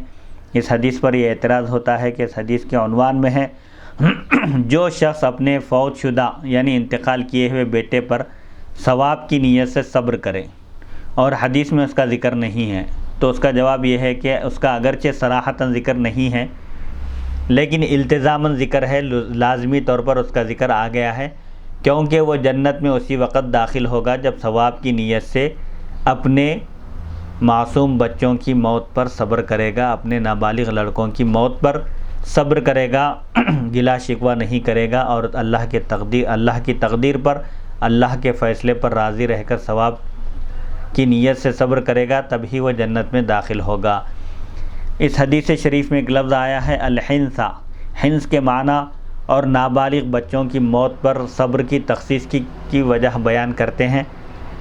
S1: اس حدیث پر یہ اعتراض ہوتا ہے کہ اس حدیث کے عنوان میں ہے جو شخص اپنے فوت شدہ یعنی انتقال کیے ہوئے بیٹے پر ثواب کی نیت سے صبر کرے، اور حدیث میں اس کا ذکر نہیں ہے، تو اس کا جواب یہ ہے کہ اس کا اگرچہ صراحتاً ذکر نہیں ہے لیکن التزاماً ذکر ہے، لازمی طور پر اس کا ذکر آ گیا ہے، کیونکہ وہ جنت میں اسی وقت داخل ہوگا جب ثواب کی نیت سے اپنے معصوم بچوں کی موت پر صبر کرے گا، اپنے نابالغ لڑکوں کی موت پر صبر کرے گا، گلا شکوہ نہیں کرے گا اور اللہ کی تقدیر پر، اللہ کے فیصلے پر راضی رہ کر ثواب کی نیت سے صبر کرے گا، تبھی وہ جنت میں داخل ہوگا۔ اس حدیث شریف میں ایک لفظ آیا ہے الحنث، حنث کے معنی اور نابالغ بچوں کی موت پر صبر کی تخصیص کی وجہ بیان کرتے ہیں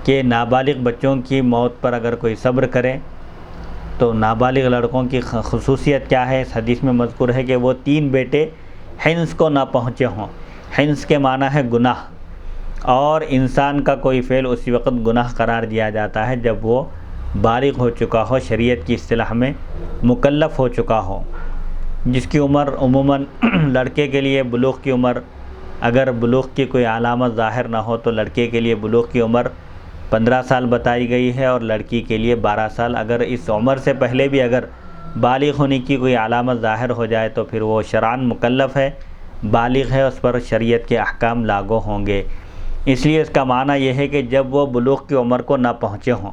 S1: کہ نابالغ بچوں کی موت پر اگر کوئی صبر کرے تو نابالغ لڑکوں کی خصوصیت کیا ہے؟ اس حدیث میں مذکور ہے کہ وہ 3 بیٹے حنث کو نہ پہنچے ہوں۔ حنث کے معنی ہے گناہ، اور انسان کا کوئی فعل اسی وقت گناہ قرار دیا جاتا ہے جب وہ بالغ ہو چکا ہو، شریعت کی اصطلاح میں مکلف ہو چکا ہو، جس کی عمر عموماً لڑکے کے لیے بلوغ کی عمر، اگر بلوغ کی کوئی علامت ظاہر نہ ہو تو لڑکے کے لیے بلوغ کی عمر 15 سال بتائی گئی ہے اور لڑکی کے لیے 12 سال۔ اگر اس عمر سے پہلے بھی اگر بالغ ہونے کی کوئی علامت ظاہر ہو جائے تو پھر وہ شرعاً مکلف ہے، بالغ ہے، اس پر شریعت کے احکام لاگو ہوں گے۔ اس لیے اس کا معنی یہ ہے کہ جب وہ بلوغ کی عمر کو نہ پہنچے ہوں،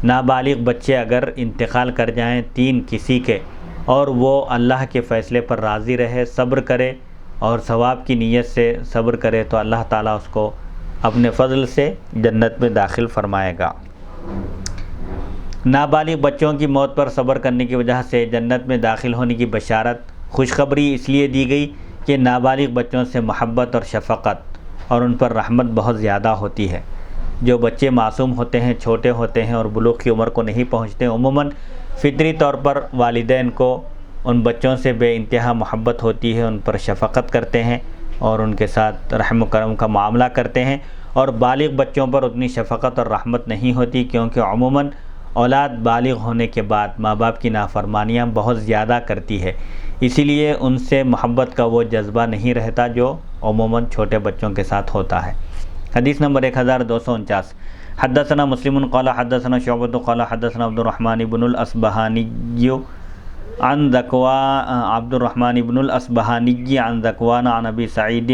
S1: نابالغ بچے اگر انتقال کر جائیں 3 کسی کے، اور وہ اللہ کے فیصلے پر راضی رہے، صبر کرے اور ثواب کی نیت سے صبر کرے تو اللہ تعالیٰ اس کو اپنے فضل سے جنت میں داخل فرمائے گا۔ نابالغ بچوں کی موت پر صبر کرنے کی وجہ سے جنت میں داخل ہونے کی بشارت، خوشخبری اس لیے دی گئی کہ نابالغ بچوں سے محبت اور شفقت اور ان پر رحمت بہت زیادہ ہوتی ہے۔ جو بچے معصوم ہوتے ہیں، چھوٹے ہوتے ہیں اور بلوغ کی عمر کو نہیں پہنچتے، عموماً فطری طور پر والدین کو ان بچوں سے بے انتہا محبت ہوتی ہے، ان پر شفقت کرتے ہیں اور ان کے ساتھ رحم و کرم کا معاملہ کرتے ہیں، اور بالغ بچوں پر اتنی شفقت اور رحمت نہیں ہوتی، کیونکہ عموماً اولاد بالغ ہونے کے بعد ماں باپ کی نافرمانیاں بہت زیادہ کرتی ہے، اسی لیے ان سے محبت کا وہ جذبہ نہیں رہتا جو عموماً چھوٹے بچوں کے ساتھ ہوتا ہے۔ حدیث نمبر 1249، حدثنا مسلم قال حدثنا شعبۃ قال حدثنا عبد الرحمن بن الاصبہانی عن ذکوان عبد الرحمن بن الأصبهاني عن ذکوان عن ابی سعید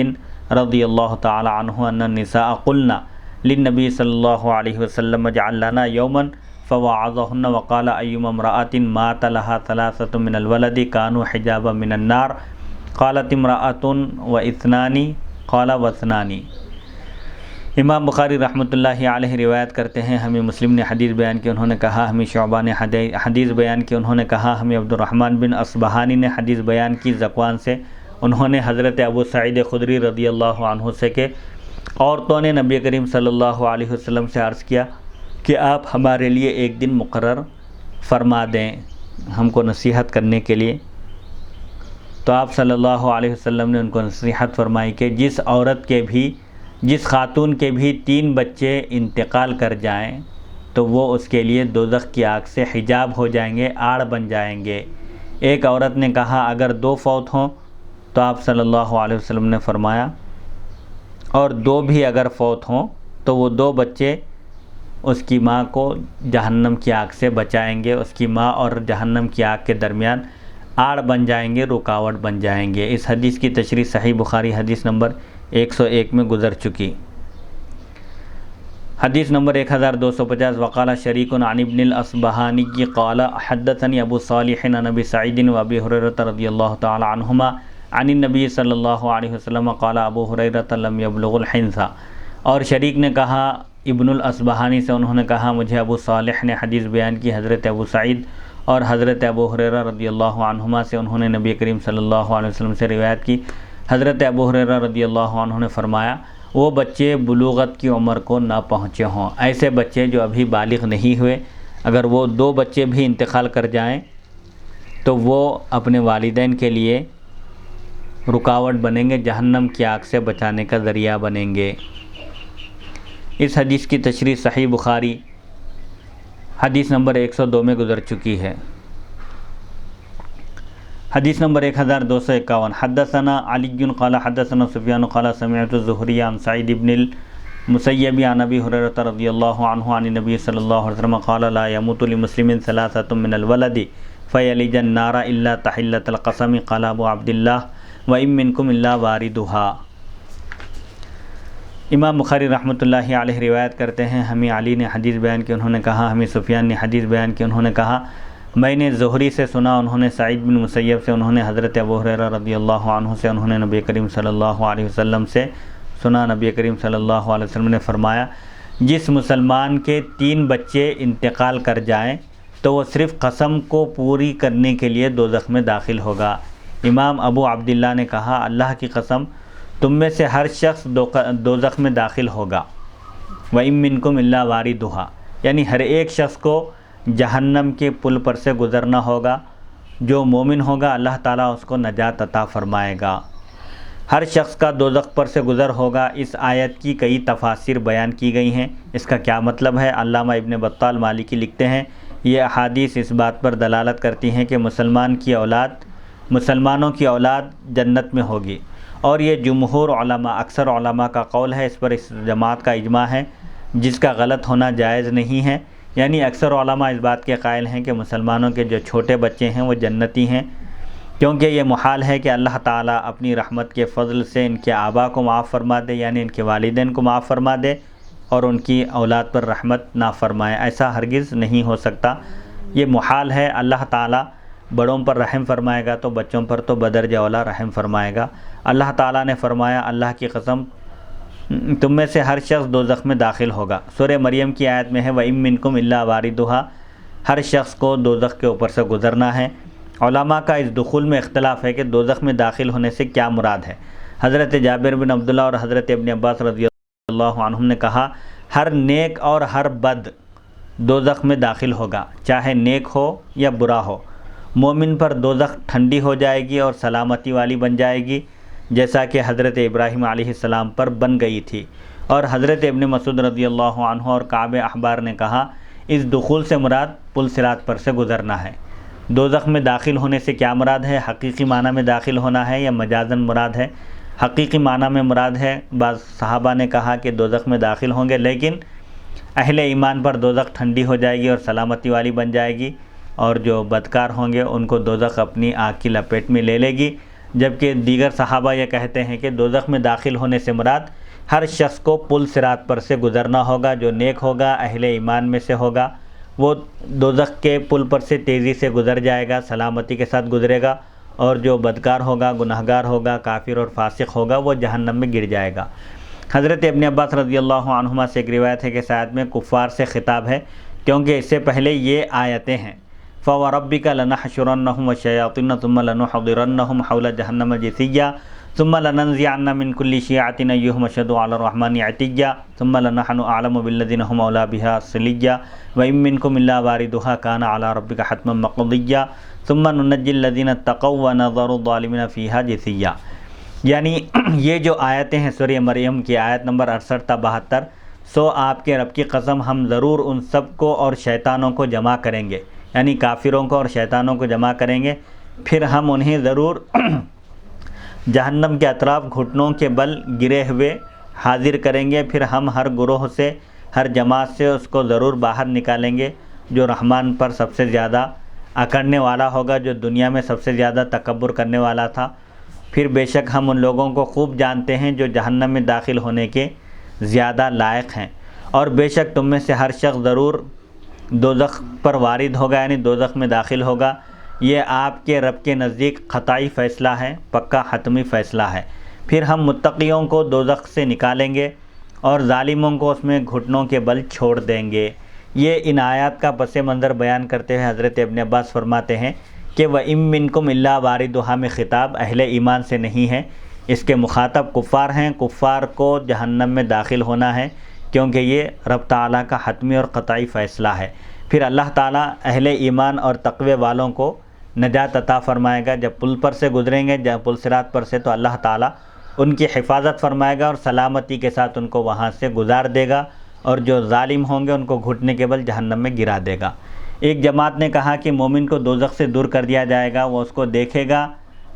S1: رضی اللہ تعالی عنہ ان النساء قلنا للنبی صلی اللہ علیہ وسلم اجعل لنا یوما فوعظهن وقال ایما امرأة مات لها ثلاثة من الولد كانوا حجابا من النار قالت امرأة واثنان قال واثنان۔ امام بخاری رحمۃ اللہ علیہ روایت کرتے ہیں ہمیں مسلم نے حدیث بیان کی، انہوں نے کہا ہمیں شعبہ نے حدیث بیان کی، انہوں نے کہا ہمیں عبد الرحمن بن اصبہانی نے حدیث بیان کی ذکوان سے، انہوں نے حضرت ابو سعید خدری رضی اللہ عنہ سے کہ عورتوں نے نبی کریم صلی اللہ علیہ وسلم سے عرض کیا کہ آپ ہمارے لیے ایک دن مقرر فرما دیں ہم کو نصیحت کرنے کے لیے، تو آپ صلی اللہ علیہ وسلم نے ان کو نصیحت فرمائی کہ جس خاتون کے بھی 3 بچے انتقال کر جائیں تو وہ اس کے لیے دوزخ کی آگ سے حجاب ہو جائیں گے، آڑ بن جائیں گے۔ ایک عورت نے کہا اگر 2 فوت ہوں تو آپ صلی اللہ علیہ وسلم نے فرمایا اور 2 بھی اگر فوت ہوں تو وہ 2 بچے اس کی ماں کو جہنم کی آگ سے بچائیں گے، اس کی ماں اور جہنم کی آگ کے درمیان آڑ بن جائیں گے، رکاوٹ بن جائیں گے۔ اس حدیث کی تشریح صحیح بخاری حدیث نمبر 101 میں گزر چکی۔ حدیث نمبر 1250 وقال شریک عن ابن الاصبہانی قال حدثني ابو صالح عن ابی سعید و ابی ہریرہ رضی اللہ تعالی عنہما عن النبی صلی اللہ علیہ وسلم قال ابو ہریرہ لم یبلغ الحنث۔ اور شریک نے کہا ابن الاصبہانی سے، انہوں نے کہا مجھے ابو صالح نے حدیث بیان کی حضرت ابو سعید اور حضرت ابو ہریرہ رضی اللہ عنہما سے، انہوں نے نبی کریم صلی اللہ علیہ وسلم سے روایت کی، حضرت ابو ہریرہ رضی اللہ عنہ نے فرمایا وہ بچے بلوغت کی عمر کو نہ پہنچے ہوں، ایسے بچے جو ابھی بالغ نہیں ہوئے، اگر وہ 2 بچے بھی انتقال کر جائیں تو وہ اپنے والدین کے لیے رکاوٹ بنیں گے، جہنم کی آگ سے بچانے کا ذریعہ بنیں گے۔ اس حدیث کی تشریح صحیح بخاری حدیث نمبر 102 میں گزر چکی ہے۔ حدیث نمبر 1251 حدثنا علی قال حدثنا سفیان قال سمعت الزہری عن سعید بن المسیب عن ابی ہریرہ رضی اللہ عنہ عن النبی صلی اللہ علیہ وسلم قال لا يموت لمسلم 3 من الولد فيلج النار الا تحلة القسم قال ابو عبداللہ وإن منکم الا واردها۔ امام بخاری رحمۃ اللہ علیہ روایت کرتے ہیں ہمیں علی نے حدیث بیان کی، انہوں نے کہا ہمیں سفیان نے حدیث بیان کی، انہوں نے کہا میں نے زہری سے سنا، انہوں نے سعید بن مسیب سے، انہوں نے حضرت ابو ہریرہ رضی اللہ عنہ سے، انہوں نے نبی کریم صلی اللہ علیہ وسلم سے سنا، نبی کریم صلی اللہ علیہ وسلم نے فرمایا جس مسلمان کے 3 بچے انتقال کر جائیں تو وہ صرف قسم کو پوری کرنے کے لیے دوزخ میں داخل ہوگا۔ امام ابو عبداللہ نے کہا اللہ کی قسم تم میں سے ہر شخص دوزخ میں داخل ہوگا، وَإِن مِّنكُمْ إِلَّا وَارِدُهَا، یعنی ہر ایک شخص کو جہنم کے پل پر سے گزرنا ہوگا، جو مومن ہوگا اللہ تعالیٰ اس کو نجات عطا فرمائے گا، ہر شخص کا دوزخ پر سے گزر ہوگا۔ اس آیت کی کئی تفاسیر بیان کی گئی ہیں، اس کا کیا مطلب ہے؟ علامہ ابن بطال مالکی لکھتے ہیں یہ احادیث اس بات پر دلالت کرتی ہیں کہ مسلمانوں کی اولاد جنت میں ہوگی، اور یہ جمہور علماء اکثر علماء کا قول ہے، اس پر اس جماعت کا اجماع ہے جس کا غلط ہونا جائز نہیں ہے، یعنی اکثر علماء اس بات کے قائل ہیں کہ مسلمانوں کے جو چھوٹے بچے ہیں وہ جنتی ہیں، کیونکہ یہ محال ہے کہ اللہ تعالیٰ اپنی رحمت کے فضل سے ان کے آبا کو معاف فرما دے، یعنی ان کے والدین کو معاف فرما دے اور ان کی اولاد پر رحمت نہ فرمائے، ایسا ہرگز نہیں ہو سکتا، یہ محال ہے۔ اللہ تعالیٰ بڑوں پر رحم فرمائے گا تو بچوں پر تو بدرجہ اولا رحم فرمائے گا۔ اللہ تعالیٰ نے فرمایا اللہ کی قسم تم میں سے ہر شخص دوزخ میں داخل ہوگا۔ سورہ مریم کی آیت میں ہے وَإِن مِّنكُمْ إِلَّا وَارِدُهَا، ہر شخص کو دوزخ کے اوپر سے گزرنا ہے۔ علماء کا اس دخول میں اختلاف ہے کہ دوزخ میں داخل ہونے سے کیا مراد ہے۔ حضرت جابر بن عبداللہ اور حضرت ابن عباس رضی اللہ عنہم نے کہا ہر نیک اور ہر بد دوزخ میں داخل ہوگا، چاہے نیک ہو یا برا ہو۔ مومن پر دوزخ ٹھنڈی ہو جائے گی اور سلامتی والی بن جائے گی، جیسا کہ حضرت ابراہیم علیہ السلام پر بن گئی تھی۔ اور حضرت ابن مسعود رضی اللہ عنہ اور کعب احبار نے کہا اس دخول سے مراد پل صراط پر سے گزرنا ہے۔ دوزخ میں داخل ہونے سے کیا مراد ہے؟ حقیقی معنی میں داخل ہونا ہے یا مجازاً مراد ہے؟ حقیقی معنی میں مراد ہے۔ بعض صحابہ نے کہا کہ دوزخ میں داخل ہوں گے، لیکن اہل ایمان پر دوزخ ٹھنڈی ہو جائے گی اور سلامتی والی بن جائے گی، اور جو بدکار ہوں گے ان کو دوزخ اپنی آگ کی لپیٹ میں لے لے گی۔ جبکہ دیگر صحابہ یہ کہتے ہیں کہ دوزخ میں داخل ہونے سے مراد ہر شخص کو پل صراط پر سے گزرنا ہوگا۔ جو نیک ہوگا، اہل ایمان میں سے ہوگا، وہ دوزخ کے پل پر سے تیزی سے گزر جائے گا، سلامتی کے ساتھ گزرے گا، اور جو بدکار ہوگا، گناہگار ہوگا، کافر اور فاسق ہوگا، وہ جہنم میں گر جائے گا۔ حضرت ابن عباس رضی اللہ عنہما سے ایک روایت ہے کہ اس آیت میں کفار سے خطاب ہے، کیونکہ اس سے پہلے یہ آیتیں ہیں فَوَرَبِّكَ لَنَحْشُرَنَّهُمْ وَالشَّيَاطِينَ ثُمَّ لَنُحْضِرَنَّهُمْ حَوْلَ جَهَنَّمَ جِثِيًّا ثُمَّ لَنَنزِعَنَّ مِنْ كُلِّ شِيعَةٍ أَيُّهُمْ أَشَدُّ عَلَى الرَّحْمَنِ عِتِيًّا ثُمَّ لَنَحْنُ أَعْلَمُ بِالَّذِينَ هُمْ أَوْلَىٰ بِهَا صِلِيًّا وَإِن مِّنكُمْ إِلَّا وَارِدُهَا كَانَ عَلَىٰ رَبِّكَ حَتْمًا مَّقْضِيًّا ثُمَّ نُنَجِّي الَّذِينَ اتَّقَوْا وَنَذَرُ الظَّالِمِينَ فِيهَا جِثِيًّا۔ یعنی یہ جو آیتیں ہیں سورہ مریم کی آیت نمبر 68 تا 72، سو آپ کے رب کی قسم ہم ضرور ان سب کو اور شیطانوں کو جمع کریں گے، یعنی کافروں کو اور شیطانوں کو جمع کریں گے، پھر ہم انہیں ضرور جہنم کے اطراف گھٹنوں کے بل گرے ہوئے حاضر کریں گے، پھر ہم ہر گروہ سے، ہر جماعت سے اس کو ضرور باہر نکالیں گے جو رحمان پر سب سے زیادہ اکڑنے والا ہوگا، جو دنیا میں سب سے زیادہ تکبر کرنے والا تھا۔ پھر بے شک ہم ان لوگوں کو خوب جانتے ہیں جو جہنم میں داخل ہونے کے زیادہ لائق ہیں، اور بے شک تم میں سے ہر شخص ضرور دوزخ پر وارد ہوگا، یعنی دوزخ میں داخل ہوگا۔ یہ آپ کے رب کے نزدیک قطعی فیصلہ ہے، پکا حتمی فیصلہ ہے۔ پھر ہم متقیوں کو دوزخ سے نکالیں گے اور ظالموں کو اس میں گھٹنوں کے بل چھوڑ دیں گے۔ یہ ان آیات کا پس منظر بیان کرتے ہوئے حضرت ابن عباس فرماتے ہیں کہ وَإِن مِّنكُمْ إِلَّا وَارِدُهَا میں خطاب اہل ایمان سے نہیں ہے، اس کے مخاطب کفار ہیں۔ کفار کو جہنم میں داخل ہونا ہے، کیونکہ یہ رب تعالیٰ کا حتمی اور قطعی فیصلہ ہے۔ پھر اللہ تعالیٰ اہل ایمان اور تقوی والوں کو نجات عطا فرمائے گا۔ جب پل پر سے گزریں گے، جب پل صراط پر سے، تو اللہ تعالیٰ ان کی حفاظت فرمائے گا اور سلامتی کے ساتھ ان کو وہاں سے گزار دے گا، اور جو ظالم ہوں گے ان کو گھٹنے کے بل جہنم میں گرا دے گا۔ ایک جماعت نے کہا کہ مومن کو دوزخ سے دور کر دیا جائے گا، وہ اس کو دیکھے گا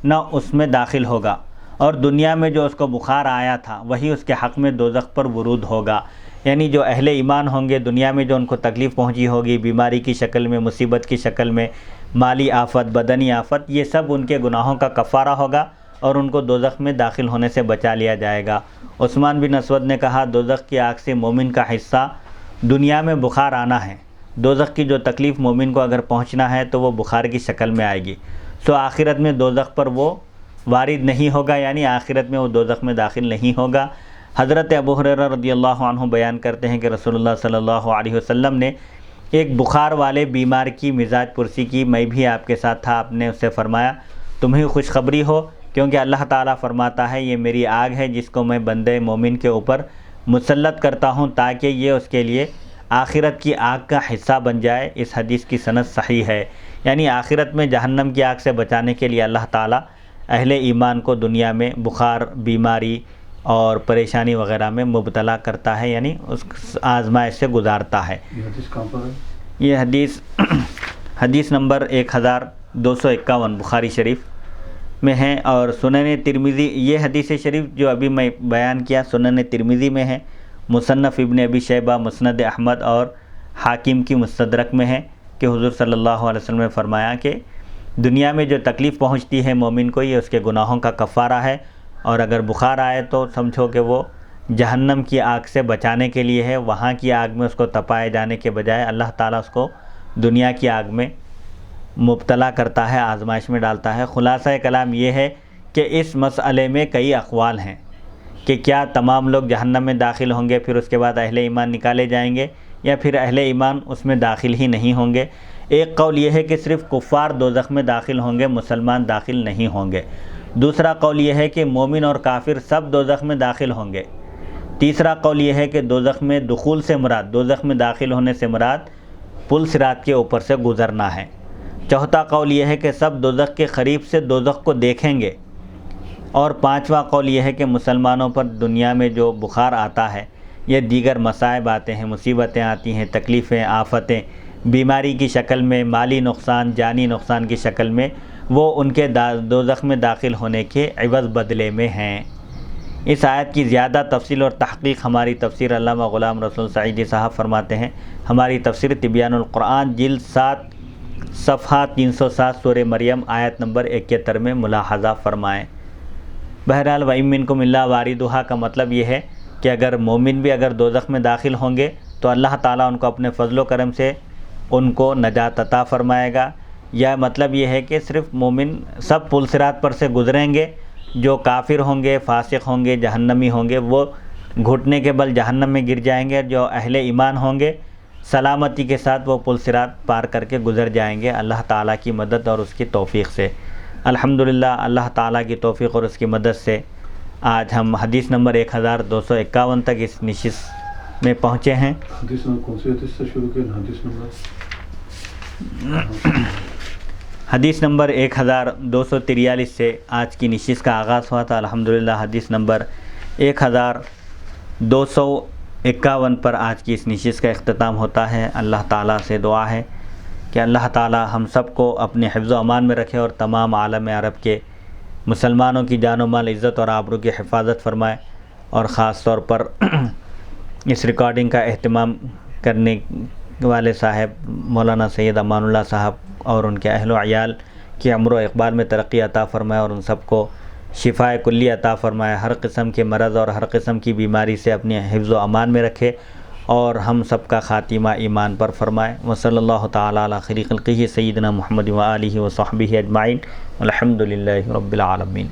S1: نہ اس میں داخل ہوگا، اور دنیا میں جو اس کو بخار آیا تھا وہی اس کے حق میں دوزخ پر ورود ہوگا۔ یعنی جو اہل ایمان ہوں گے، دنیا میں جو ان کو تکلیف پہنچی ہوگی، بیماری کی شکل میں، مصیبت کی شکل میں، مالی آفت، بدنی آفت، یہ سب ان کے گناہوں کا کفارہ ہوگا اور ان کو دوزخ میں داخل ہونے سے بچا لیا جائے گا۔ عثمان بن اسود نے کہا دوزخ کی آگ سے مومن کا حصہ دنیا میں بخار آنا ہے، دوزخ کی جو تکلیف مومن کو اگر پہنچنا ہے تو وہ بخار کی شکل میں آئے گی، سو آخرت میں دوزخ پر وہ وارد نہیں ہوگا، یعنی آخرت میں وہ دوزخ میں داخل نہیں ہوگا۔ حضرت ابو ہریرہ رضی اللہ عنہ بیان کرتے ہیں کہ رسول اللہ صلی اللہ علیہ وسلم نے ایک بخار والے بیمار کی مزاج پرسی کی، میں بھی آپ کے ساتھ تھا۔ آپ نے اس سے فرمایا تمہیں خوشخبری ہو، کیونکہ اللہ تعالیٰ فرماتا ہے یہ میری آگ ہے جس کو میں بندے مومن کے اوپر مسلط کرتا ہوں تاکہ یہ اس کے لیے آخرت کی آگ کا حصہ بن جائے۔ اس حدیث کی سند صحیح ہے، یعنی آخرت میں جہنم کی آگ سے بچانے کے لیے اللہ تعالیٰ اہل ایمان کو دنیا میں بخار، بیماری اور پریشانی وغیرہ میں مبتلا کرتا ہے، یعنی اس آزمائش سے گزارتا ہے۔
S2: یہ حدیث کہاں پر ہے؟
S1: یہ حدیث نمبر 1251 بخاری شریف میں ہے، اور سنن ترمذی، یہ حدیث شریف جو ابھی میں بیان کیا سنن ترمذی میں ہے، مصنف ابن ابی شیبہ، مسند احمد اور حاکم کی مستدرک میں ہے کہ حضور صلی اللہ علیہ وسلم نے فرمایا کہ دنیا میں جو تکلیف پہنچتی ہے مومن کو یہ اس کے گناہوں کا کفارہ ہے، اور اگر بخار آئے تو سمجھو کہ وہ جہنم کی آگ سے بچانے کے لیے ہے۔ وہاں کی آگ میں اس کو تپائے جانے کے بجائے اللہ تعالیٰ اس کو دنیا کی آگ میں مبتلا کرتا ہے، آزمائش میں ڈالتا ہے۔ خلاصہ کلام یہ ہے کہ اس مسئلے میں کئی اقوال ہیں کہ کیا تمام لوگ جہنم میں داخل ہوں گے پھر اس کے بعد اہل ایمان نکالے جائیں گے، یا پھر اہل ایمان اس میں داخل ہی نہیں ہوں گے۔ ایک قول یہ ہے کہ صرف کفار دوزخ میں داخل ہوں گے، مسلمان داخل نہیں ہوں گے۔ دوسرا قول یہ ہے کہ مومن اور کافر سب دوزخ میں داخل ہوں گے۔ تیسرا قول یہ ہے کہ دوزخ میں دخول سے مراد، دوزخ میں داخل ہونے سے مراد پل صراط کے اوپر سے گزرنا ہے۔ چوتھا قول یہ ہے کہ سب دوزخ کے قریب سے دوزخ کو دیکھیں گے، اور پانچواں قول یہ ہے کہ مسلمانوں پر دنیا میں جو بخار آتا ہے یا دیگر مصائب آتے ہیں، مصیبتیں آتی ہیں، تکلیفیں، آفتیں، بیماری کی شکل میں، مالی نقصان، جانی نقصان کی شکل میں، وہ ان کے دوزخ میں داخل ہونے کے عوض بدلے میں ہیں۔ اس آیت کی زیادہ تفصیل اور تحقیق ہماری تفسیر علامہ غلام رسول سعیدی صاحب فرماتے ہیں۔ ہماری تفسیر تبیان القرآن جلد 7 صفحہ 307 سورہ مریم آیت نمبر 71 میں ملاحظہ فرمائیں۔ بہرحال وَإِن مِّنكُمْ إِلَّا وَارِدُهَا کا مطلب یہ ہے کہ اگر مومن بھی اگر دوزخ میں داخل ہوں گے تو اللہ تعالیٰ ان کو اپنے فضل و کرم سے ان کو نجات عطا فرمائے گا، یا مطلب یہ ہے کہ صرف مومن سب پل صراط پر سے گزریں گے، جو کافر ہوں گے، فاسق ہوں گے، جہنمی ہوں گے، وہ گھٹنے کے بل جہنم میں گر جائیں گے، جو اہل ایمان ہوں گے سلامتی کے ساتھ وہ پل صراط پار کر کے گزر جائیں گے اللہ تعالیٰ کی مدد اور اس کی توفیق سے۔ الحمدللہ اللہ تعالیٰ کی توفیق اور اس کی مدد سے آج ہم حدیث نمبر 1251 تک اس نشست میں پہنچے ہیں۔
S2: حدیث نمبر کون سی حدیث سے شروع کیا؟ حدیث نمبر
S1: حدیث نمبر 1243 سے آج کی نشست کا آغاز ہوا تھا۔ الحمدللہ حدیث نمبر 1251 پر آج کی اس نشست کا اختتام ہوتا ہے۔ اللہ تعالیٰ سے دعا ہے کہ اللہ تعالیٰ ہم سب کو اپنے حفظ و امان میں رکھے اور تمام عالم عرب کے مسلمانوں کی جان و مال، عزت اور آبرو کی حفاظت فرمائے، اور خاص طور پر اس ریکارڈنگ کا اہتمام کرنے والے صاحب مولانا سید امان اللہ صاحب اور ان کے اہل و عیال کی عمر و اقبال میں ترقی عطا فرمائے، اور ان سب کو شفاء کلی عطا فرمائے، ہر قسم کے مرض اور ہر قسم کی بیماری سے اپنے حفظ و امان میں رکھے، اور ہم سب کا خاتمہ ایمان پر فرمائے۔ وصلی اللہ تعالیٰ علی خیر خلقہ سیدنا محمد و آلہ و صحبہ اجمعین، الحمدللہ رب العالمین۔